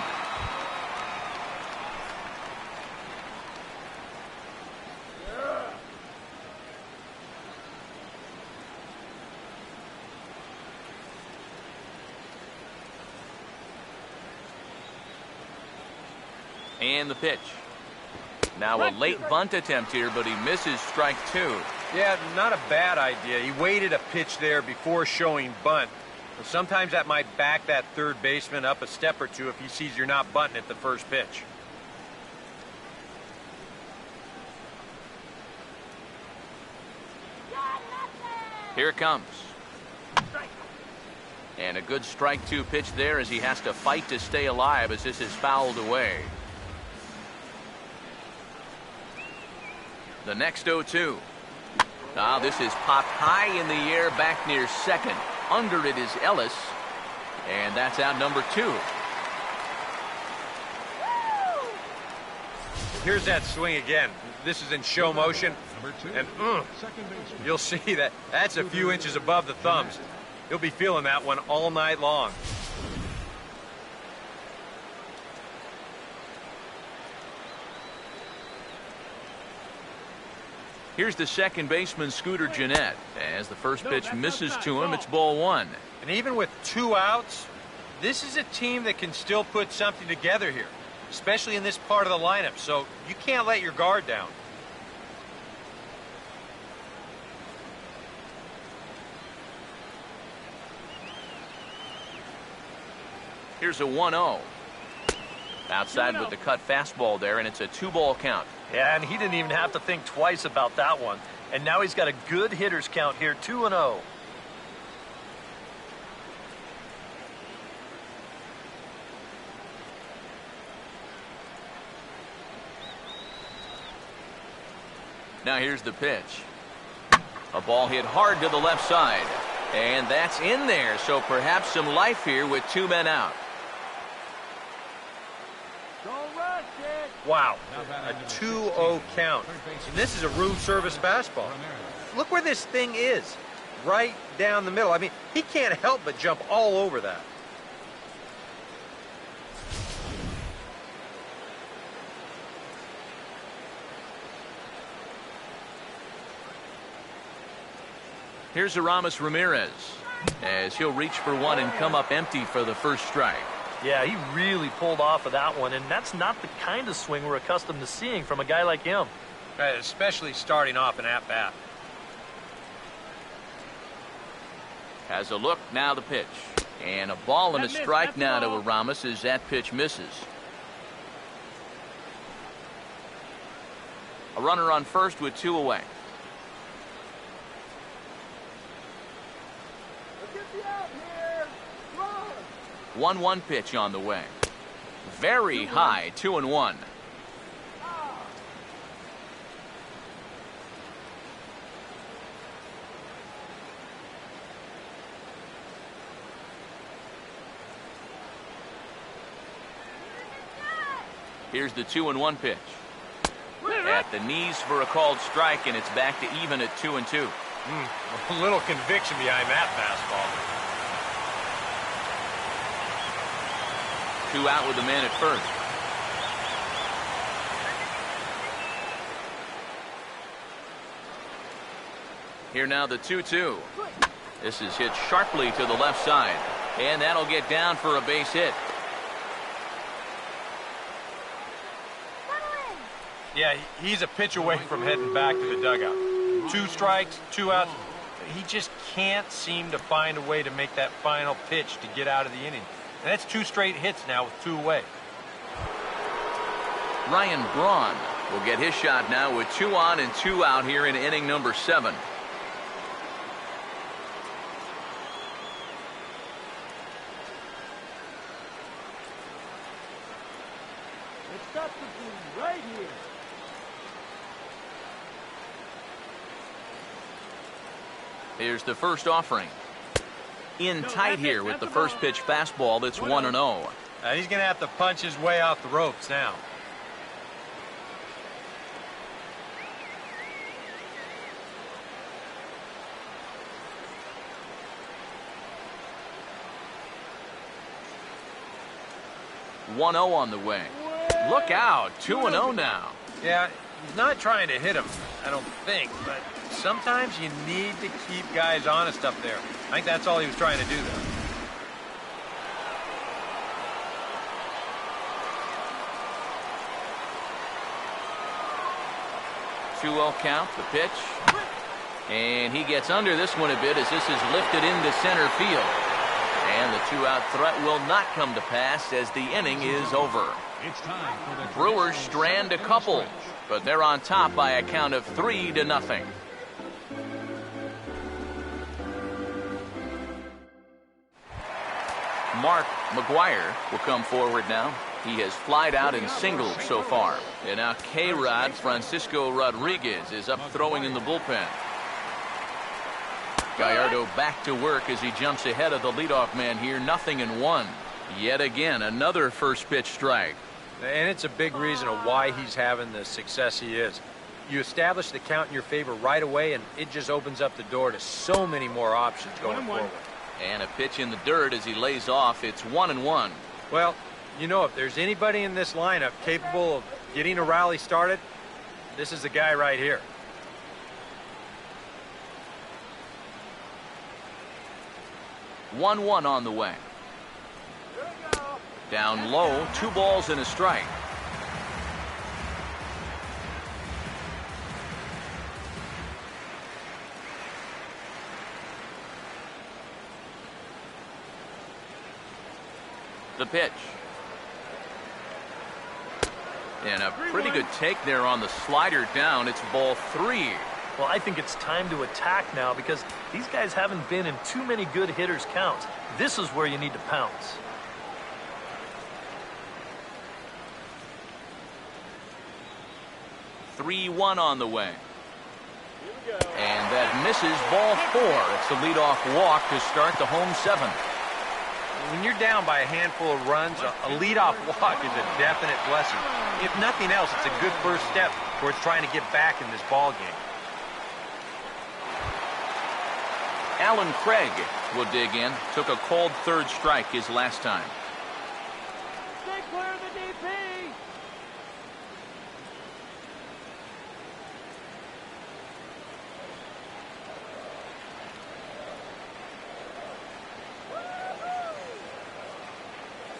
And the pitch. Now a late bunt attempt here, but he misses strike 2. Yeah, not a bad idea. He waited a pitch there before showing bunt. Well, sometimes that might back that third baseman up a step or two if he sees you're not bunting at the first pitch. Here it comes. And a good strike two pitch there as he has to fight to stay alive as this is fouled away. The next 0-2. Now this is popped high in the air back near second. Under it is Ellis. And that's out number 2. Here's that swing again. This is in show motion. And you'll see that that's a few inches above the thumbs. He'll be feeling that one all night long. Here's the second baseman, Scooter Gennett. As the first pitch misses to him, it's ball 1. And even with 2 outs, this is a team that can still put something together here, especially in this part of the lineup. So you can't let your guard down. Here's a 1-0. Outside with the cut fastball there, and it's a 2-ball count. Yeah, and he didn't even have to think twice about that one. And now he's got a good hitter's count here, 2-0. Now here's the pitch. A ball hit hard to the left side. And that's in there, so perhaps some life here with 2 men out. Wow, a 2-0 count. And this is a room service fastball. Look where this thing is, right down the middle. I mean, he can't help but jump all over that. Here's Aramis Ramirez as he'll reach for one and come up empty for the first strike. Yeah, he really pulled off of that one, and that's not the kind of swing we're accustomed to seeing from a guy like him. Right, especially starting off an at-bat. Has a look, now the pitch. And a ball and a strike now to Aramis as that pitch misses. A runner on first with 2 away. 1-1 pitch on the way. Very high, 2-1. Here's the 2-1 pitch. At the knees for a called strike, and it's back to even at 2-2. A little conviction behind that fastball. 2 out with the man at first. Here now the 2-2. This is hit sharply to the left side, and that'll get down for a base hit. Yeah, he's a pitch away from heading back to the dugout. 2 strikes, 2 outs. He just can't seem to find a way to make that final pitch to get out of the inning. And that's 2 straight hits now with 2 away. Ryan Braun will get his shot now with 2 on and 2 out here in inning number 7. It's got to be right here. Here's the first offering. In tight here with the first pitch fastball that's 1-0. He's going to have to punch his way off the ropes now. .1-0 on the way. Look out, 2-0 now. Yeah, he's not trying to hit him, I don't think, but sometimes you need to keep guys honest up there. I think that's all he was trying to do there. .2-0 count, the pitch. And he gets under this one a bit as this is lifted into center field. And the two-out threat will not come to pass as the inning is over. It's time for the Brewers strand a couple, but they're on top by a count of 3-0. Mark McGuire will come forward now. He has flied out and singled so far. And now K-Rod Francisco Rodriguez is up throwing in the bullpen. Gallardo back to work as he jumps ahead of the leadoff man here. 0-1. Yet again, another first pitch strike. And it's a big reason of why he's having the success he is. You establish the count in your favor right away, and it just opens up the door to so many more options going forward. And a pitch in the dirt as he lays off. It's 1-1. Well, you know, if there's anybody in this lineup capable of getting a rally started, this is the guy right here. One on the way. Down low, 2 balls and a strike. The pitch. And a pretty good take there on the slider down. It's ball 3. Well, I think it's time to attack now because these guys haven't been in too many good hitters' counts. This is where you need to pounce. Three-1 on the way. And that misses ball 4. It's the leadoff walk to start the home 7th. When you're down by a handful of runs, a leadoff walk is a definite blessing. If nothing else, it's a good first step towards trying to get back in this ball game. Alan Craig will dig in. Took a called third strike his last time. Stay clear of the DP.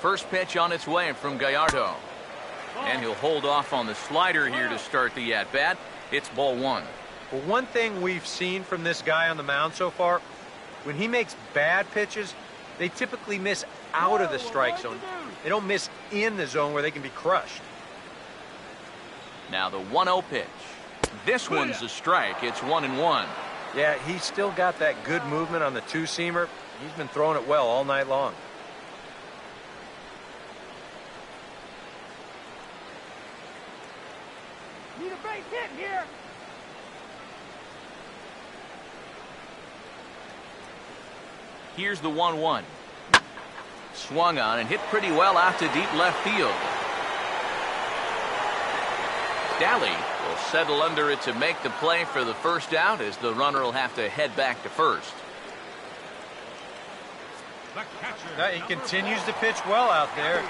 First pitch on its way from Gallardo. And he'll hold off on the slider here to start the at-bat. It's ball 1. Well, one thing we've seen from this guy on the mound so far, when he makes bad pitches, they typically miss out of the strike zone. They don't miss in the zone where they can be crushed. Now the 1-0 pitch. This one's a strike. It's 1-1. Yeah, he's still got that good movement on the two-seamer. He's been throwing it well all night long. Need a base hit here. Here's the 1-1. Swung on and hit pretty well out to deep left field. Daly will settle under it to make the play for the first out as the runner will have to head back to first. He continues to pitch well out there.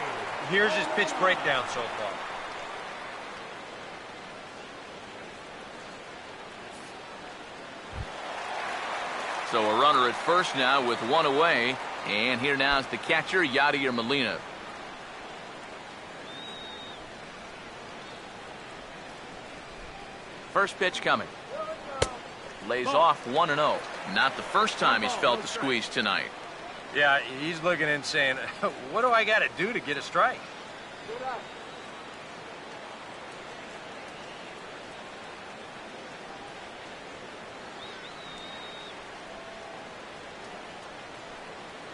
Here's his pitch breakdown so far. So a runner at first now with 1 away. And here now is the catcher, Yadier Molina. First pitch coming. Lays off 1-0. Not the first time he's felt the squeeze tonight. Yeah, he's looking and saying, what do I got to do to get a strike?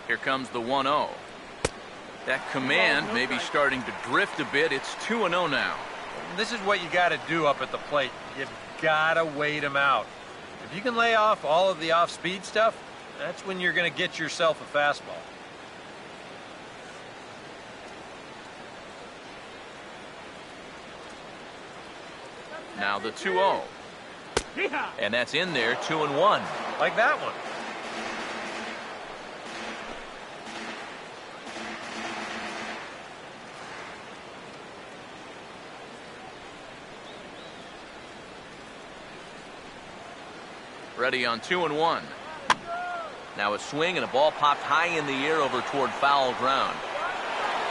Here comes the 1-0. That command may be starting to drift a bit. It's 2-0 now. This is what you got to do up at the plate. You've got to wait him out. If you can lay off all of the off-speed stuff, that's when you're going to get yourself a fastball. Now the 2-0. And that's in there, 2-1. Like that one. Ready on 2-1. Now a swing and a ball popped high in the air over toward foul ground.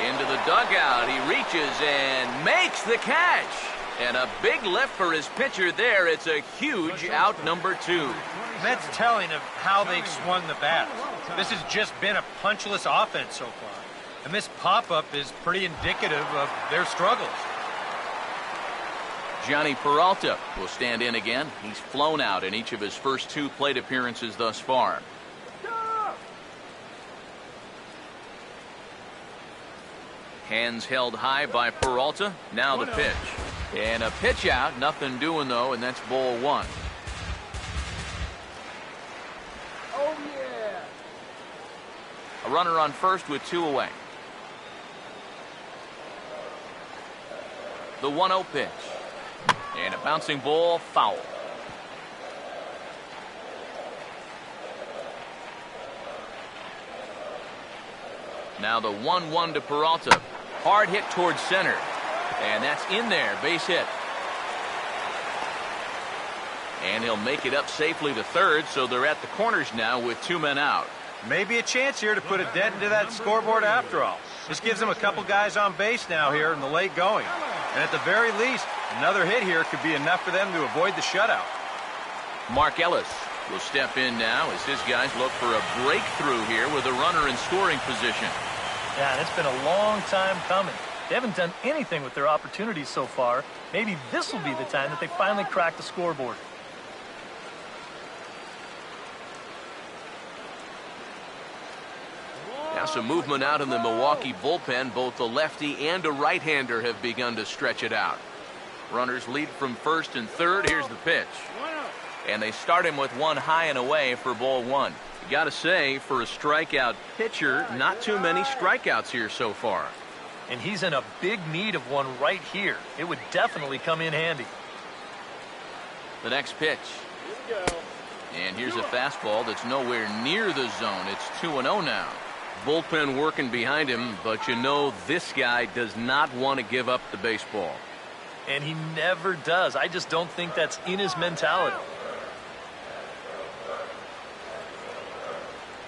Into the dugout. He reaches and makes the catch. And a big lift for his pitcher there. It's a huge out, number 2. That's telling of how they've swung the bat. This has just been a punchless offense so far. And this pop-up is pretty indicative of their struggles. Johnny Peralta will stand in again. He's flown out in each of his first 2 plate appearances thus far. Hands held high by Peralta. Now the pitch. And a pitch out. Nothing doing, though, and that's ball 1. Oh, yeah. A runner on first with 2 away. The 1-0 pitch. And a bouncing ball, foul. Now the 1-1 to Peralta. Hard hit towards center. And that's in there. Base hit. And he'll make it up safely to third, so they're at the corners now with 2 men out. Maybe a chance here to put a dent into that scoreboard after all. This gives them a couple guys on base now here in the late going. And at the very least, another hit here could be enough for them to avoid the shutout. Mark Ellis will step in now as his guys look for a breakthrough here with a runner in scoring position. Yeah, and it's been a long time coming. They haven't done anything with their opportunities so far. Maybe this will be the time that they finally crack the scoreboard. Now some movement out in the Milwaukee bullpen. Both the lefty and a right-hander have begun to stretch it out. Runners lead from first and third. Here's the pitch. And they start him with 1 high and away for ball 1. You got to say, for a strikeout pitcher, not too many strikeouts here so far. And he's in a big need of one right here. It would definitely come in handy. The next pitch. And here's a fastball that's nowhere near the zone. It's 2-0 now. Bullpen working behind him, but you know this guy does not want to give up the baseball. And he never does. I just don't think that's in his mentality.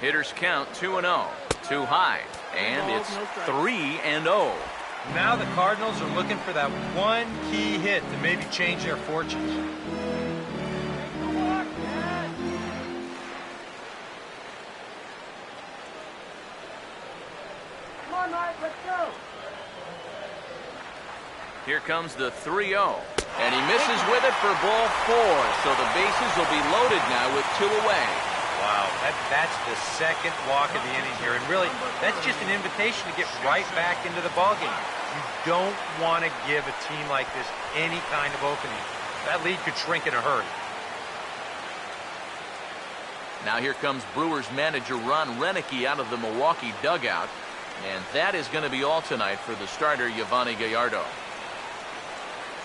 Hitters count 2-0. Too high. And it's 3-0. Now the Cardinals are looking for that one key hit to maybe change their fortunes. Come on, Mike, let's go. Here comes the 3-0. And he misses with it for ball 4. So the bases will be loaded now with 2 away. Wow, that's the second walk of the inning here. And really, that's just an invitation to get right back into the ballgame. You don't want to give a team like this any kind of opening. That lead could shrink in a hurry. Now here comes Brewers manager Ron Renicky out of the Milwaukee dugout. And that is going to be all tonight for the starter, Yovani Gallardo.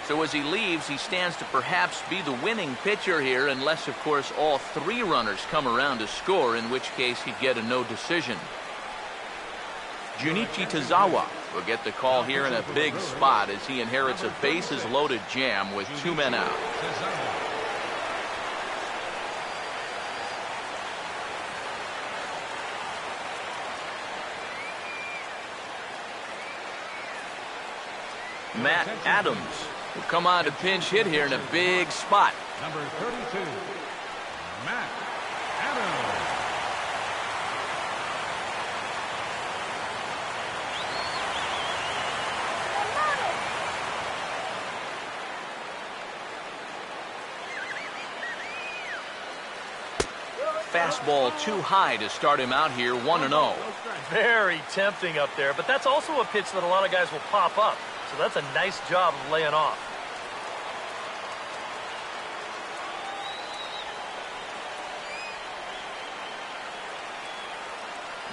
So as he leaves, he stands to perhaps be the winning pitcher here, unless, of course, all 3 runners come around to score, in which case he'd get a no decision. Junichi Tazawa will get the call here in a big spot as he inherits a bases-loaded jam with 2 men out. Matt Adams will come on to pinch hit here in a big spot. Number 32, Matt Adams. Fastball too high to start him out here, 1-0. Very tempting up there, but that's also a pitch that a lot of guys will pop up. So that's a nice job of laying off.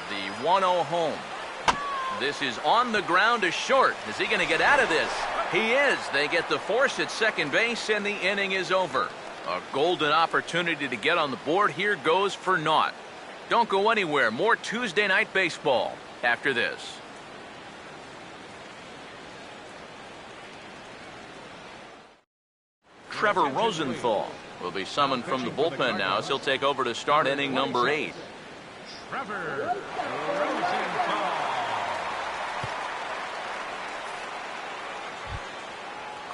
The 1-0 home. This is on the ground to short. Is he going to get out of this? He is. They get the force at second base, and the inning is over. A golden opportunity to get on the board here goes for naught. Don't go anywhere. More Tuesday Night Baseball after this. Trevor Rosenthal will be summoned from the bullpen now as he'll take over to start inning number 8. Trevor Rosenthal.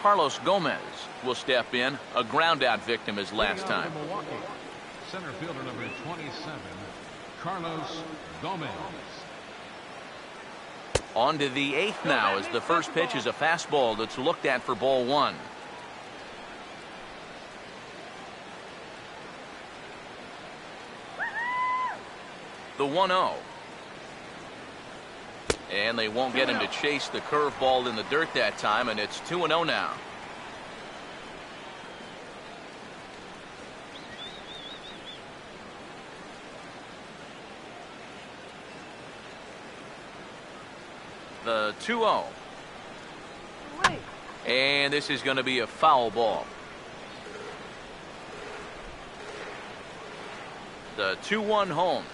Carlos Gomez will step in. A ground out victim as last time. Milwaukee, center fielder number 27, Carlos Gomez. On to the 8th now as the first pitch is a fastball that's looked at for ball 1. The 1-0. And they won't get him to chase the curveball in the dirt that time, and it's 2-0 now. The 2-0. And this is going to be a foul ball. The 2-1 home.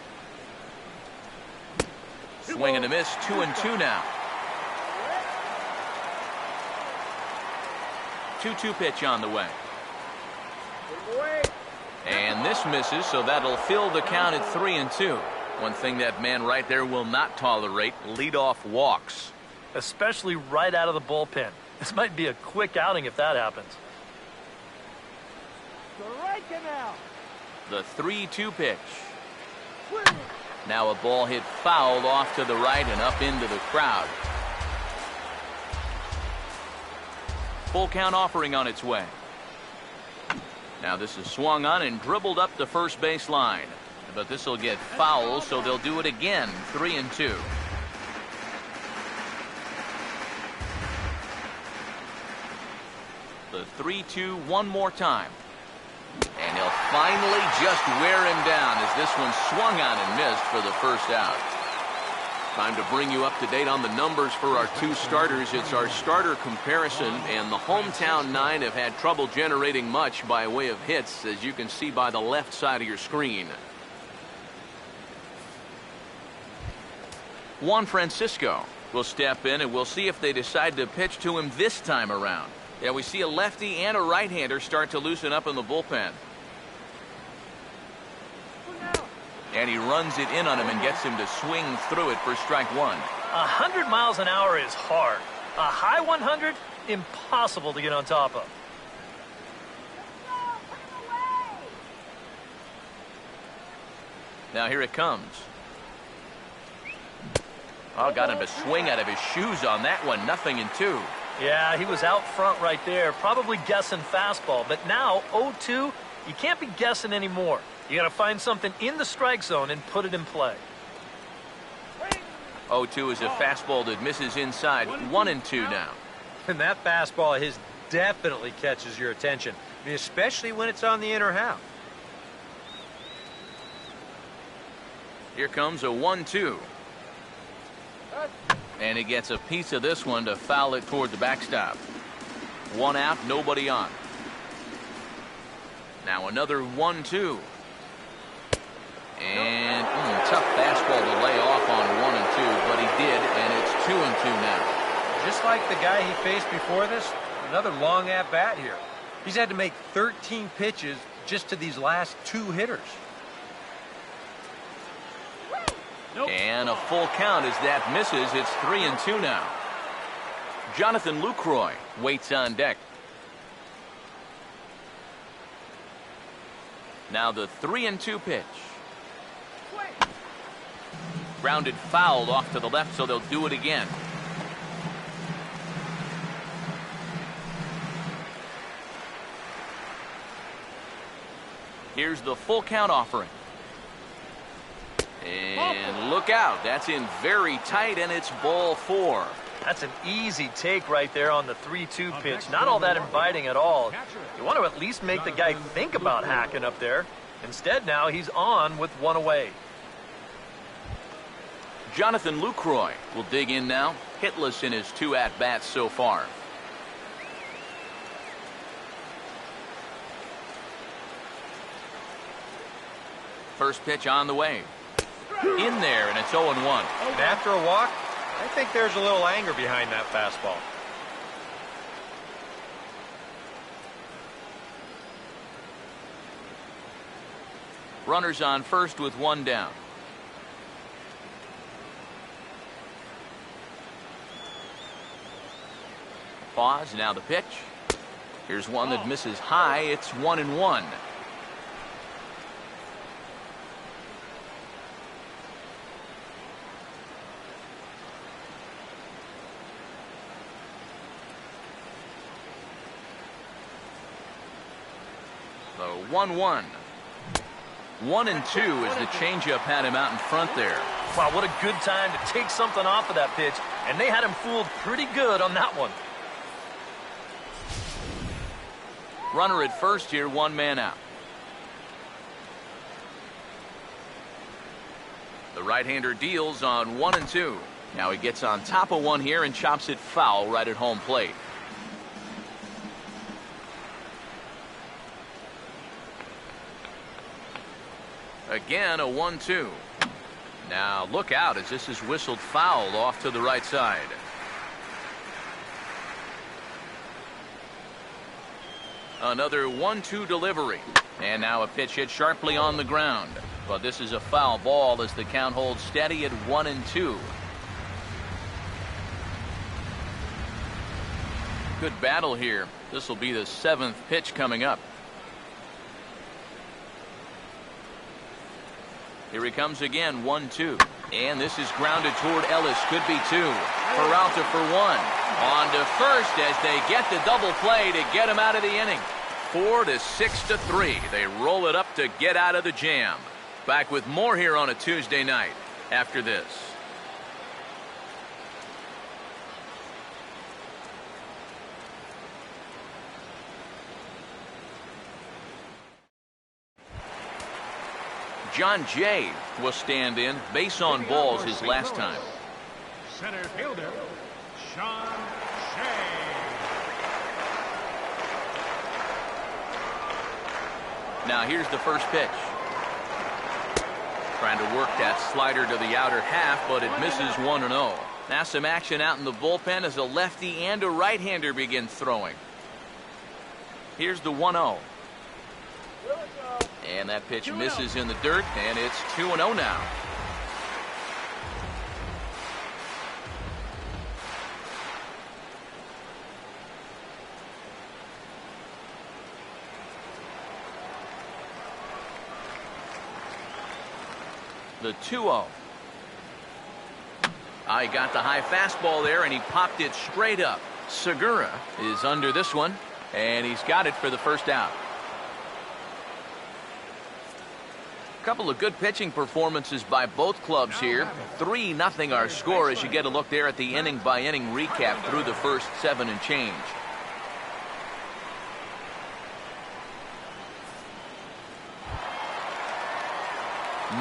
Swing and a miss, 2-2 now. 2-2 pitch on the way. And this misses, so that'll fill the count at 3-2. One thing that man right there will not tolerate, leadoff walks. Especially right out of the bullpen. This might be a quick outing if that happens. The 3-2 pitch. Now a ball hit foul off to the right and up into the crowd. Full count offering on its way. Now this is swung on and dribbled up the first base line. But this will get foul, so they'll do it again. 3-2. The 3-2 one more time. And he'll finally just wear him down as this one swung on and missed for the first out. Time to bring you up to date on the numbers for our two starters. It's our starter comparison, and the hometown 9 have had trouble generating much by way of hits, as you can see by the left side of your screen. Juan Francisco will step in, and we'll see if they decide to pitch to him this time around. Yeah, we see a lefty and a right-hander start to loosen up in the bullpen. And he runs it in on him and gets him to swing through it for strike 1. 100 miles an hour is hard. A high 100, impossible to get on top of. Now here it comes. Oh, got him to swing out of his shoes on that one. 0-2. Yeah, he was out front right there, probably guessing fastball. But now, 0-2, you can't be guessing anymore. You got to find something in the strike zone and put it in play. 0-2 is a fastball that misses inside. 1-2 now. And that fastball his definitely catches your attention. I mean, especially when it's on the inner half. Here comes a 1-2. And he gets a piece of this one to foul it toward the backstop. 1 out, nobody on. Now another 1-2. And tough fastball to lay off on 1-2, but he did, and it's 2-2 now. Just like the guy he faced before this, another long at-bat here. He's had to make 13 pitches just to these last 2 hitters. And a full count as that misses. It's 3-2 now. Jonathan Lucroy waits on deck. Now the 3-2 pitch. Grounded foul off to the left, so they'll do it again. Here's the full count offering. And look out. That's in very tight, and it's ball 4. That's an easy take right there on the 3-2 pitch. Not all that inviting at all. You want to at least make the guy think about hacking up there. Instead, now he's on with 1 away. Jonathan Lucroy will dig in now. Hitless in his 2 at-bats so far. First pitch on the way. In there, and it's 0-1. And after a walk, I think there's a little anger behind that fastball. Runners on first with 1 down. Pause, now the pitch. Here's one that misses high. It's 1-1. So 1-1. 1-2 as the changeup had him out in front there. Wow, what a good time to take something off of that pitch, and they had him fooled pretty good on that one. Runner at first here, one man out. The right-hander deals on 1-2. Now he gets on top of one here and chops it foul right at home plate. Again, a 1-2. Now look out as this is whistled foul off to the right side. Another 1-2 delivery. And now a pitch hit sharply on the ground. But this is a foul ball as the count holds steady at 1-2. Good battle here. This will be the 7th pitch coming up. Here he comes again, 1-2. And this is grounded toward Ellis. Could be 2. Peralta for 1. On to first as they get the double play to get him out of the inning. 4-6-3. They roll it up to get out of the jam. Back with more here on a Tuesday night after this. John Jay will stand in. Base on balls his last time. Center fielder, Sean Shea. Now here's the first pitch. Trying to work that slider to the outer half, but it misses 1-0. Now some action out in the bullpen as a lefty and a right-hander begin throwing. Here's the 1-0. And that pitch misses in the dirt, and it's 2-0 now. The 2-0. I got the high fastball there, and he popped it straight up. Segura is under this one, and he's got it for the first out. Couple of good pitching performances by both clubs here. 3-0 our score as you get a look there at the inning-by-inning recap through the first 7 and change.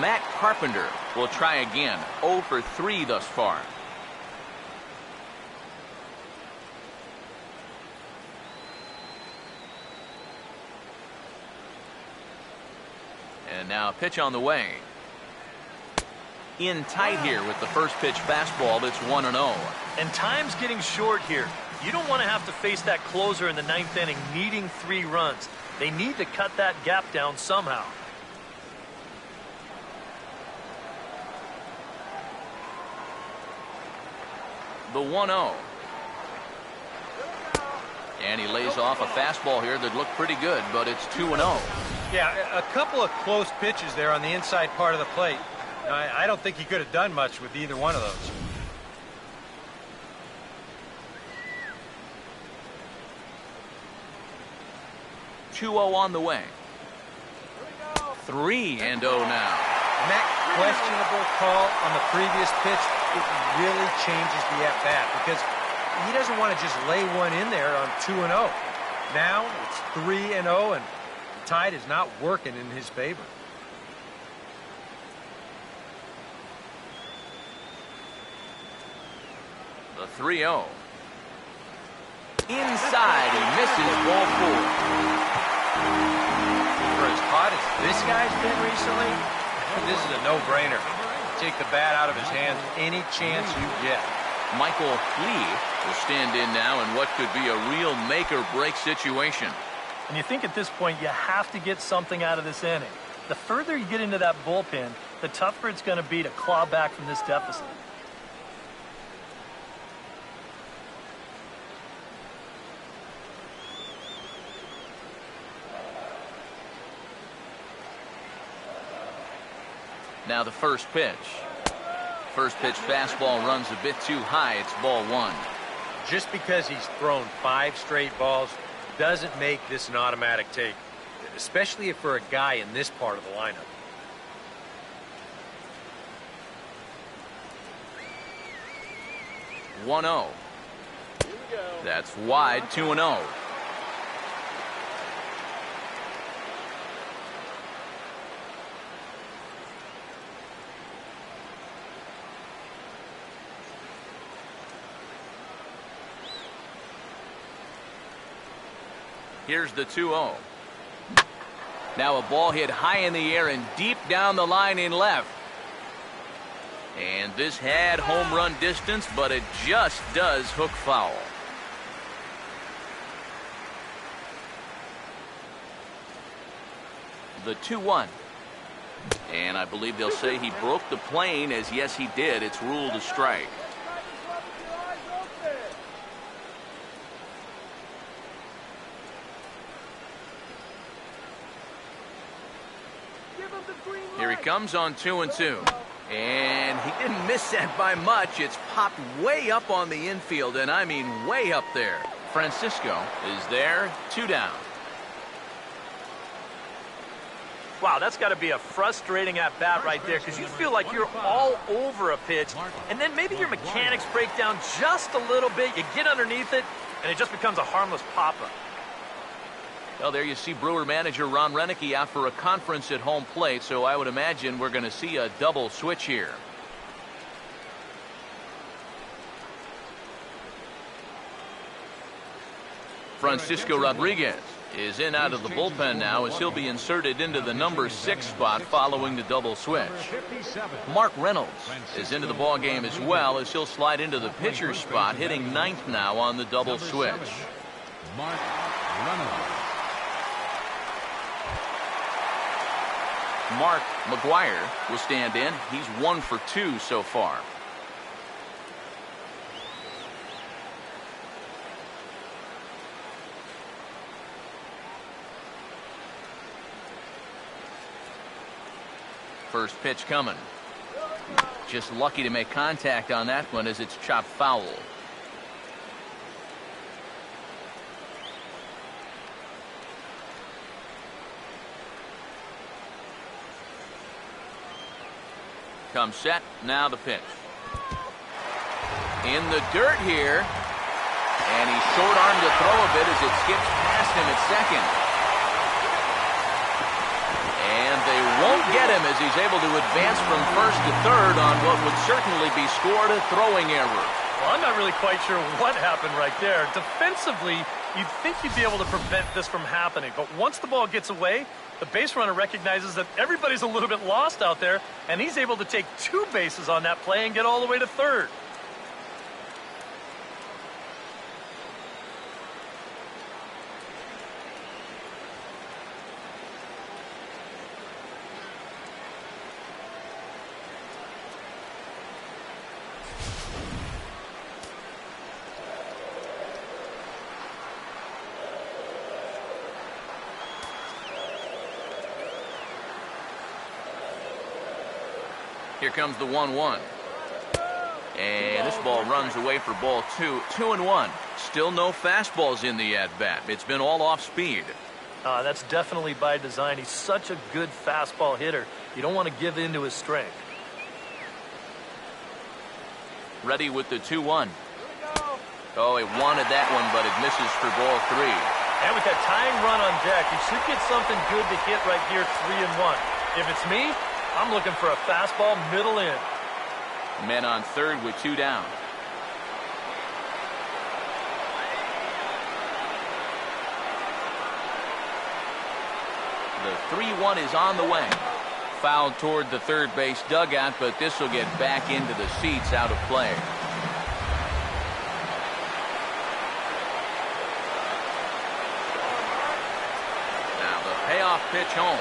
Matt Carpenter will try again. 0 for 3 thus far. And now a pitch on the way. In tight here with the first pitch fastball. That's 1-0. And time's getting short here. You don't want to have to face that closer in the 9th inning needing 3 runs. They need to cut that gap down somehow. The 1-0. And he lays off a fastball here that looked pretty good, but it's 2-0. Yeah, a couple of close pitches there on the inside part of the plate. I don't think he could have done much with either one of those. On the way. 3-0 now. And that questionable call on the previous pitch, it really changes the at-bat because he doesn't want to just lay one in there on 2-0. Now it's 3-0, and the tide is not working in his favor. The 3-0. Inside, he misses ball 4. For as hot as this guy's been recently, this is a no-brainer. Take the bat out of his hands any chance you get. Michael Lee will stand in now in what could be a real make-or-break situation. And you think at this point you have to get something out of this inning. The further you get into that bullpen, the tougher it's going to be to claw back from this deficit. Now the first pitch. First pitch fastball runs a bit too high. It's ball 1. Just because he's thrown 5 straight balls doesn't make this an automatic take, especially if for a guy in this part of the lineup. One 0. That's wide. 2-0. Here's the 2-0. Now a ball hit high in the air and deep down the line in left. And this had home run distance, but it just does hook foul. The 2-1. And I believe they'll say he broke the plane, as yes he did. It's ruled a strike. Here he comes on 2-2. And he didn't miss that by much. It's popped way up on the infield, and I mean way up there. Francisco is there, 2 down. Wow, that's got to be a frustrating at-bat right there, because you feel like you're all over a pitch, and then maybe your mechanics break down just a little bit. You get underneath it, and it just becomes a harmless pop-up. Well, there you see Brewer manager Ron Renicky out for a conference at home plate, so I would imagine we're going to see a double switch here. Francisco Rodriguez is in out of the bullpen now, as he'll be inserted into the number 6 spot following the double switch. Mark Reynolds is into the ball game as well, as he'll slide into the pitcher's spot, hitting 9th now on the double switch. Mark Reynolds. Mark McGuire will stand in. He's 1 for 2 so far. First pitch coming. Just lucky to make contact on that one, as it's chopped foul. Comes set. Now the pitch. In the dirt here. And he's short-armed to throw a bit as it skips past him at second. And they won't get him as he's able to advance from first to third on what would certainly be scored a throwing error. Well, I'm not really quite sure what happened right there. Defensively, you'd think you'd be able to prevent this from happening. But once the ball gets away, the base runner recognizes that everybody's a little bit lost out there, and he's able to take 2 bases on that play and get all the way to third. Here comes the 1-1. And this ball runs away for ball 2. 2-1. Still no fastballs in the at-bat. It's been all off speed. That's definitely by design. He's such a good fastball hitter. You don't want to give in to his strength. Ready with the 2-1. Oh, he wanted that one, but it misses for ball 3. And with that tying run on deck, he should get something good to hit right here, 3-1. If it's me, I'm looking for a fastball middle in. Men on third with 2 down. The 3-1 is on the way. Fouled toward the third base dugout, but this will get back into the seats, out of play. Now the payoff pitch home.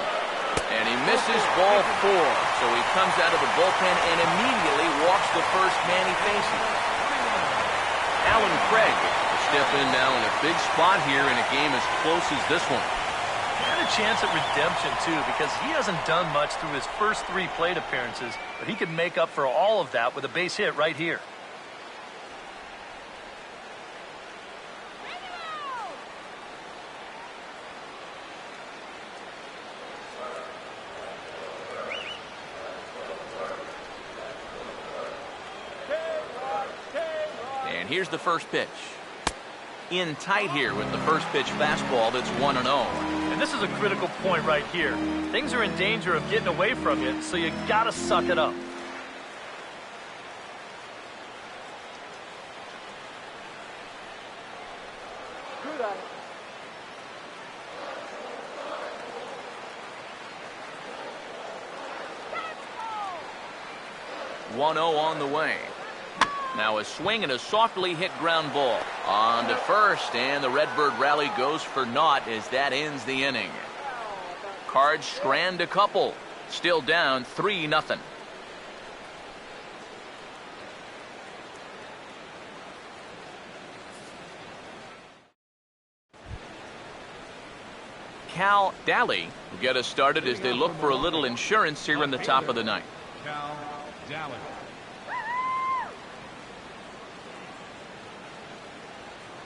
And he misses ball 4, so he comes out of the bullpen and immediately walks the first man he faces. Alan Craig will step in now in a big spot here in a game as close as this one. And it chance at redemption, too, because he hasn't done much through his first 3 plate appearances, but he could make up for all of that with a base hit right here. And here's the first pitch. In tight here with the first pitch fastball that's 1-0. And this is a critical point right here. Things are in danger of getting away from you, so you gotta suck it up. Good eye. 1-0 on the way. Now a swing and a softly hit ground ball. On to first, and the Redbird rally goes for naught as that ends the inning. Cards strand a couple. Still down 3-0. Cal Daly will get us started as they look for a little insurance here in the top of the ninth. Cal Daly.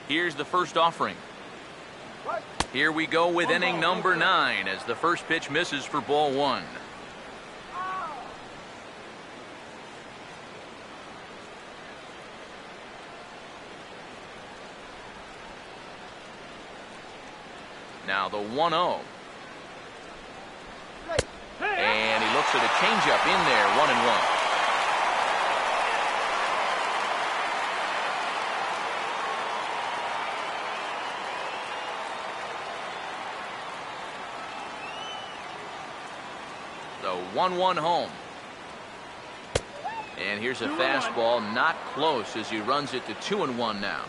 Here's the first offering. Here we go with inning number 9 as the first pitch misses for ball 1. Now the 1-0. And he looks at a changeup in there, 1-1. The 1-1 home. And here's a fastball, not close as he runs it to 2-1 now.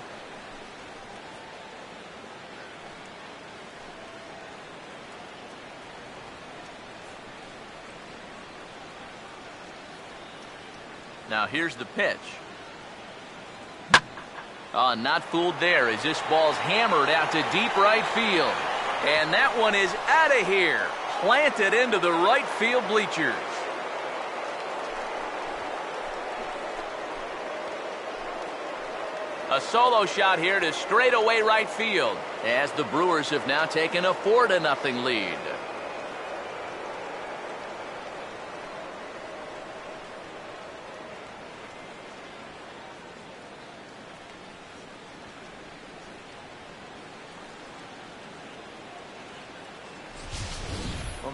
Now here's the pitch. Not fooled there as this ball's hammered out to deep right field. And that one is out of here. Planted into the right field bleachers. A solo shot here to straightaway right field as the Brewers have now taken a 4-0 lead.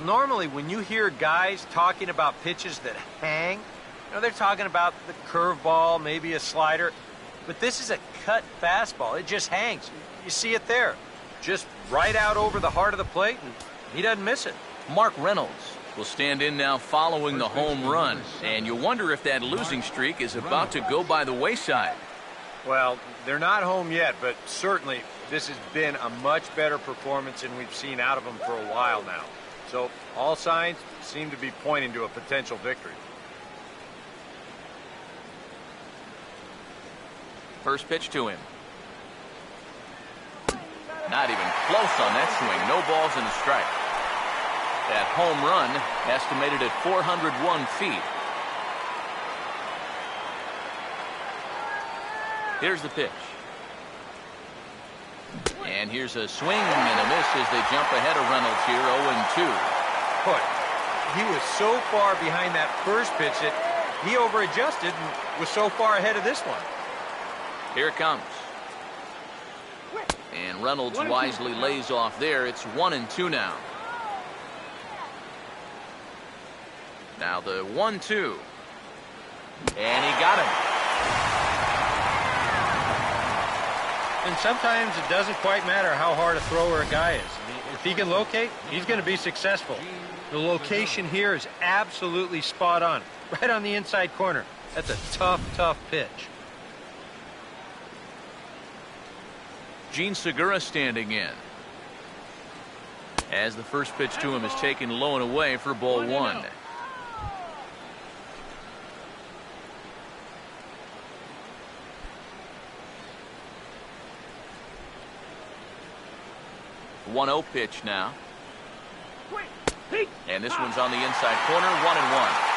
Normally, when you hear guys talking about pitches that hang, they're talking about the curveball, maybe a slider. But this is a cut fastball. It just hangs. You see it there. Just right out over the heart of the plate, and he doesn't miss it. Mark Reynolds will stand in now following the home run. And you wonder if that losing streak is about to go by the wayside. Well, they're not home yet, but certainly this has been a much better performance than we've seen out of them for a while now. So all signs seem to be pointing to a potential victory. First pitch to him. Not even close on that swing. No balls and a strike. That home run estimated at 401 feet. Here's the pitch. And here's a swing and a miss as they jump ahead of Reynolds here, 0-2. Boy, he was so far behind that first pitch that he over-adjusted and was so far ahead of this one. Here it comes. And Reynolds wisely lays off there. It's 1-2 now. Now the 1-2. And he got him. And sometimes it doesn't quite matter how hard a thrower a guy is. I mean, if he can locate, he's going to be successful. The location here is absolutely spot on. Right on the inside corner. That's a tough, tough pitch. Gene Segura standing in. As the first pitch to him is taken low and away for ball 1. The 1-0 pitch now. And this one's on the inside corner, 1-1.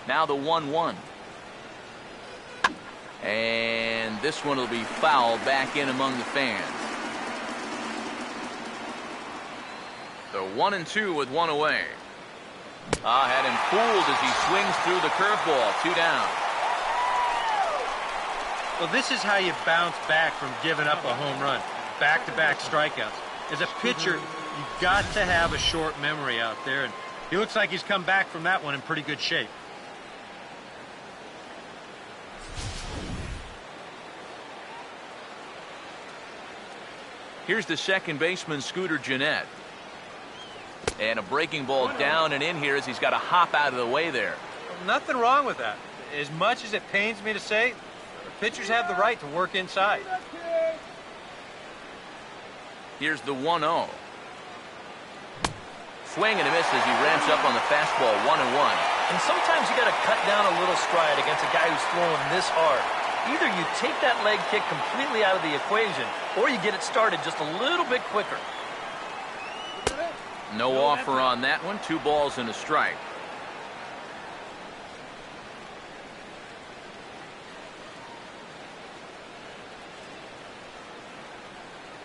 Now the 1-1. And this one will be fouled back in among the fans. The 1-2 with one away. Had him fooled as he swings through the curveball. 2 down. Well, this is how you bounce back from giving up a home run. Back-to-back strikeouts. As a pitcher, you've got to have a short memory out there, and he looks like he's come back from that one in pretty good shape. Here's the second baseman, Scooter Gennett. And a breaking ball down and in here as he's got to hop out of the way there. Nothing wrong with that. As much as it pains me to say, pitchers have the right to work inside. Here's the 1-0. Swing and a miss as he ramps up on the fastball, 1-1. And sometimes you got to cut down a little stride against a guy who's throwing this hard. Either you take that leg kick completely out of the equation, or you get it started just a little bit quicker. No offer on that one. 2 balls and a strike.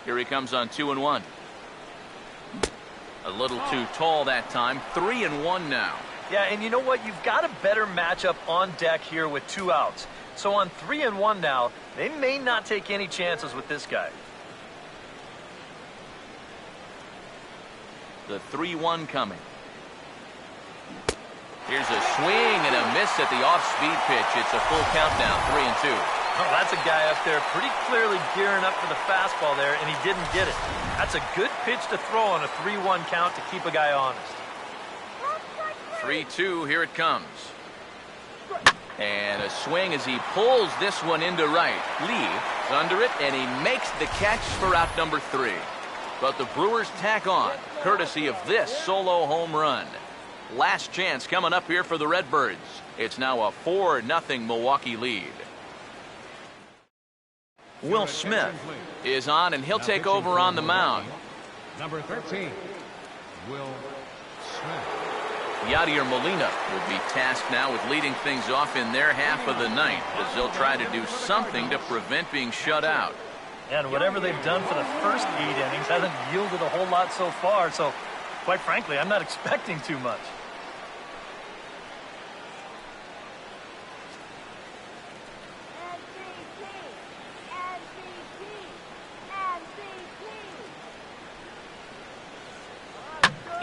Here he comes on 2-1. A little too tall that time. 3-1 now. Yeah, and you know what? You've got a better matchup on deck here with 2 outs. So on 3-1 now, they may not take any chances with this guy. The 3-1 coming. Here's a swing and a miss at the off-speed pitch. It's a full count now, 3-2. Oh, that's a guy up there pretty clearly gearing up for the fastball there, and he didn't get it. That's a good pitch to throw on a 3-1 count to keep a guy honest. 3-2, here it comes. And a swing as he pulls this one into right. Lee under it, and he makes the catch for out number 3. But the Brewers tack on, courtesy of this solo home run. Last chance coming up here for the Redbirds. It's now a 4-0 Milwaukee lead. Will Smith is on, and he'll take over on the mound. Number 13, Will Smith. Yadier Molina will be tasked now with leading things off in their half of the ninth, as they'll try to do something to prevent being shut out. And whatever they've done for the first 8 innings hasn't yielded a whole lot so far, so quite frankly, I'm not expecting too much.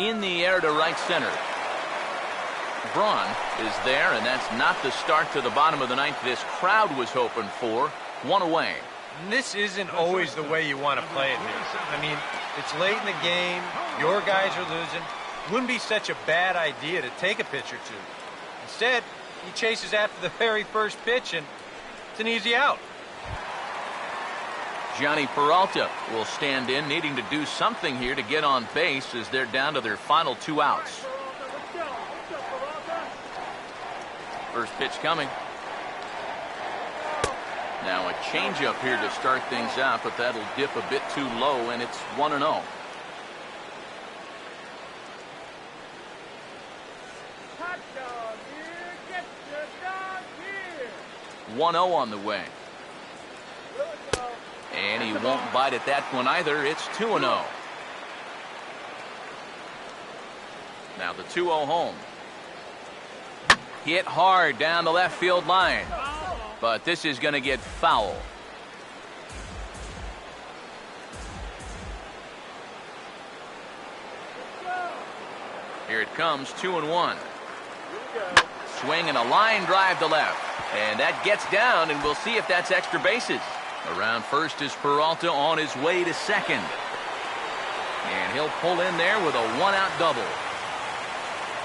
In the air to right center. Braun is there, and that's not the start to the bottom of the ninth this crowd was hoping for. 1 away. And this isn't always the way you want to play it here. I mean, it's late in the game. Your guys are losing. It wouldn't be such a bad idea to take a pitch or two. Instead, he chases after the very first pitch, and it's an easy out. Johnny Peralta will stand in, needing to do something here to get on base as they're down to their final 2 outs. First pitch coming. Now a changeup here to start things out, but that'll dip a bit too low, and it's 1-0. 1-0 on the way. And he won't bite at that one either. It's 2-0. Now the 2-0 home. Hit hard down the left field line. But this is going to get foul. Here it comes, 2-1. Swing and a line drive to left. And that gets down, and we'll see if that's extra bases. Around first is Peralta on his way to second. And he'll pull in there with a 1-out double.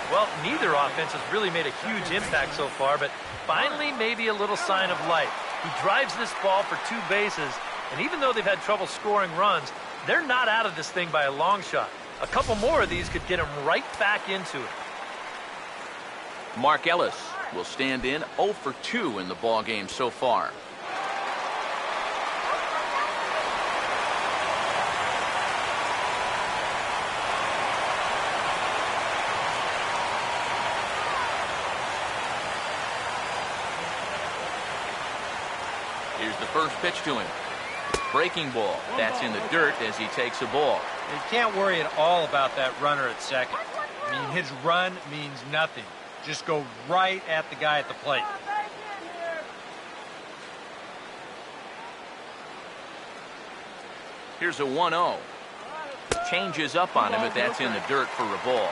Well, neither offense has really made a huge impact so far, but finally maybe a little sign of life. He drives this ball for 2 bases, and even though they've had trouble scoring runs, they're not out of this thing by a long shot. A couple more of these could get him right back into it. Mark Ellis will stand in 0 for 2 in the ball game so far. Here's the first pitch to him. Breaking ball. That's in the dirt as he takes a ball. You can't worry at all about that runner at second. I mean, his run means nothing. Just go right at the guy at the plate. Here's a 1-0. Changes up on him, but that's in the dirt for a ball.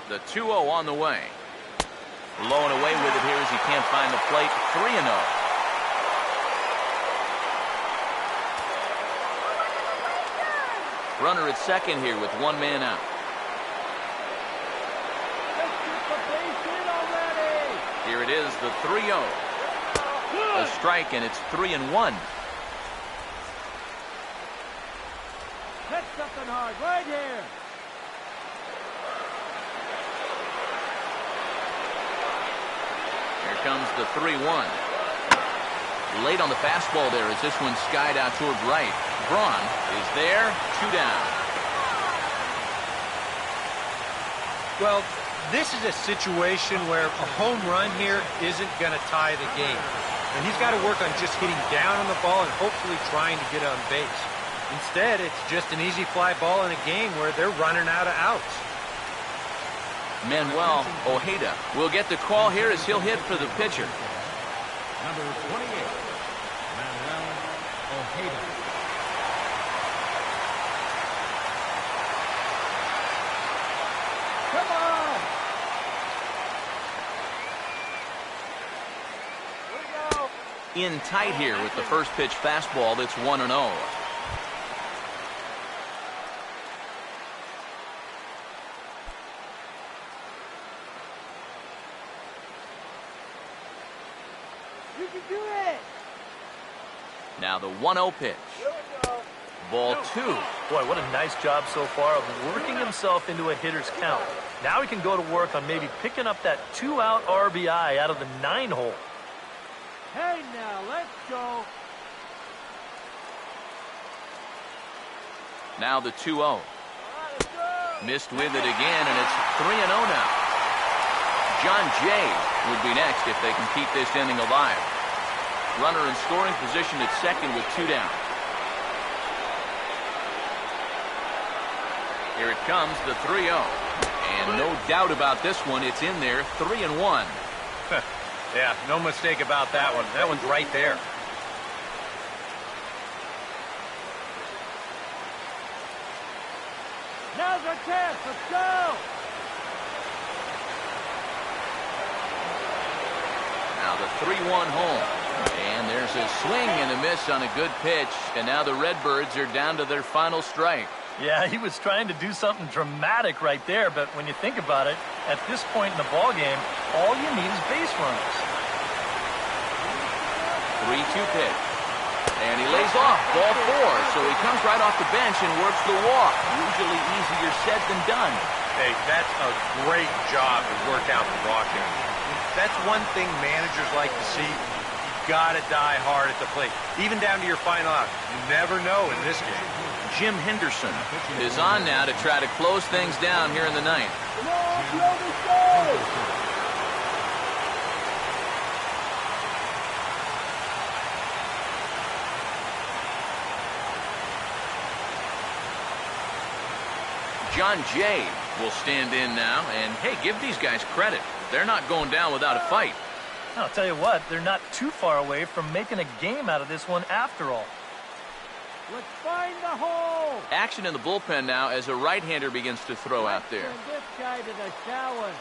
The 2-0 on the way. Low and away with it here as he can't find the plate. 3-0. Runner at second here with one man out. Here it is, the 3-0. A strike, and it's 3-1. Hit something hard right here. Here comes the 3-1. Late on the fastball there as this one skied out toward right. Braun is there, 2 down. Well, this is a situation where a home run here isn't going to tie the game. And he's got to work on just hitting down on the ball and hopefully trying to get on base. Instead, it's just an easy fly ball in a game where they're running out of outs. Manuel Ojeda will get the call here as he'll hit for the pitcher. Number 28, Manuel Ojeda. Come on. Here we go. In tight here with the first pitch fastball. That's 1-0. You can do it. Now the 1-0 pitch. Here we go. Ball 2. Boy, what a nice job so far of working himself into a hitter's count. Now he can go to work on maybe picking up that 2-out RBI out of the 9-hole. Hey, now, let's go. Now the 2-0. All right, let's go. Missed with it again, and it's 3-0 now. John Jay would be next if they can keep this inning alive. Runner in scoring position at second with 2 down. Here it comes, the 3-0. And no doubt about this one, it's in there, 3-1. Yeah, no mistake about that one. That one's right there. Now's our chance. Let's go. Now the 3-1 home. And there's a swing and a miss on a good pitch. And now the Redbirds are down to their final strike. Yeah, he was trying to do something dramatic right there, but when you think about it, at this point in the ball game, all you need is base runners. 3-2 pitch. And he lays off, ball 4. So he comes right off the bench and works the walk. Usually easier said than done. Hey, that's a great job to work out the walk there. That's one thing managers like to see. You got to die hard at the plate, even down to your final out. You never know in this game. Jim Henderson is on now to try to close things down here in the ninth. Come on, Clovis, go. John Jay will stand in now, and hey, give these guys credit. They're not going down without a fight. I'll tell you what, they're not too far away from making a game out of this one after all. Let's find the hole. Action in the bullpen now as a right-hander begins to throw out there. Send this guy to the challenge.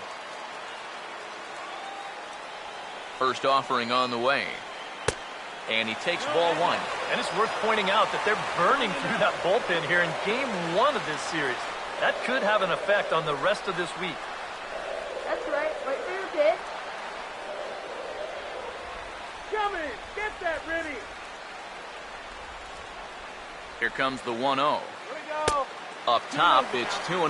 First offering on the way. And he takes ball 1. And it's worth pointing out that they're burning through that bullpen here in game 1 of this series. That could have an effect on the rest of this week. That's right. Right for your kid. coming. Get that ready. Here comes the 1-0. Here we go. Up top, it's 2-0.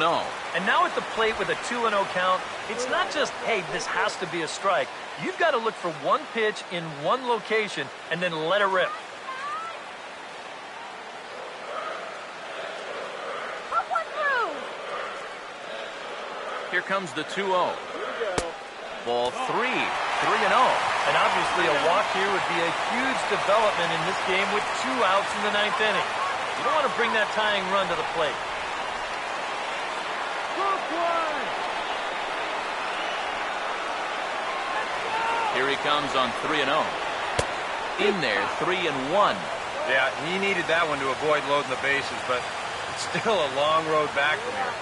And now at the plate with a 2-0 count, it's not just, hey, this has to be a strike. You've got to look for one pitch in one location and then let it rip. Put one through. Here comes the 2-0. Here we go. Ball 3, 3-0. And obviously a walk here would be a huge development in this game with 2 outs in the 9th inning. You don't want to bring that tying run to the plate. Here he comes on 3-0. In there, 3-1. Yeah, he needed that one to avoid loading the bases, but it's still a long road back from here.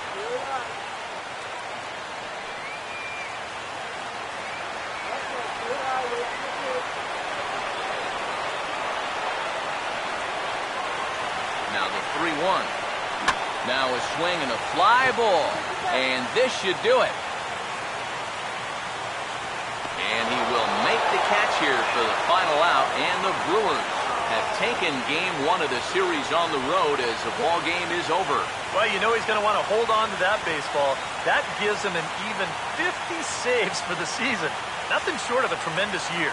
Now the 3-1. Now a swing and a fly ball. And this should do it. And he will make the catch here for the final out. And the Brewers have taken game 1 of the series on the road as the ball game is over. Well, you know he's going to want to hold on to that baseball. That gives him an even 50 saves for the season. Nothing short of a tremendous year.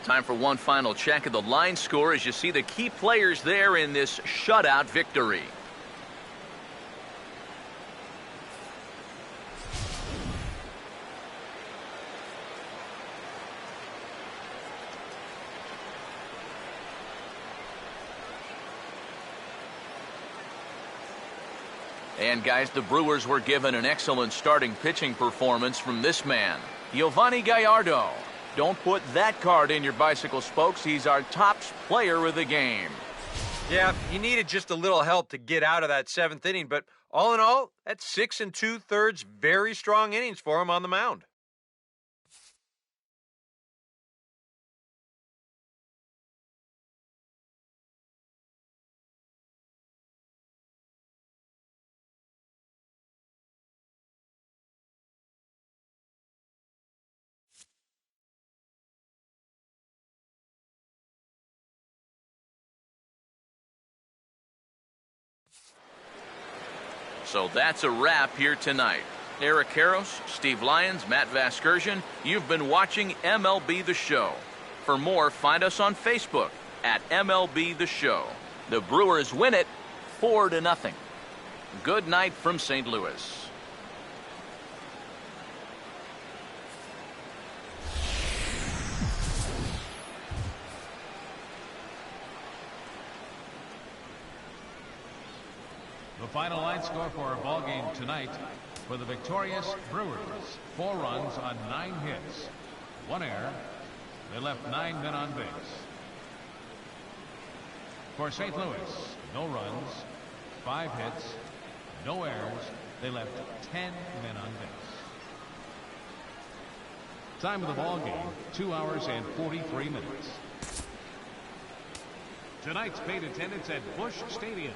Time for one final check of the line score as you see the key players there in this shutout victory. And guys, the Brewers were given an excellent starting pitching performance from this man, Giovanni Gallardo. Don't put that card in your bicycle spokes. He's our top player of the game. Yeah, he needed just a little help to get out of that 7th inning, but all in all, that's 6 2/3 very strong innings for him on the mound. So that's a wrap here tonight. Eric Karros, Steve Lyons, Matt Vasgersian, you've been watching MLB The Show. For more, find us on Facebook at MLB The Show. The Brewers win it 4-0. Good night from St. Louis. The final line score for our ball game tonight for the victorious Brewers: 4 runs on 9 hits, 1 error. They left 9 men on base. For St. Louis, no runs, 5 hits, no errors. They left 10 men on base. Time of the ball game, 2 hours and 43 minutes. Tonight's paid attendance at Busch Stadium,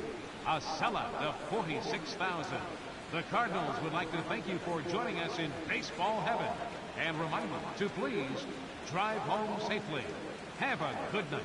a sellout of 46,000. The Cardinals would like to thank you for joining us in baseball heaven and remind you to please drive home safely. Have a good night.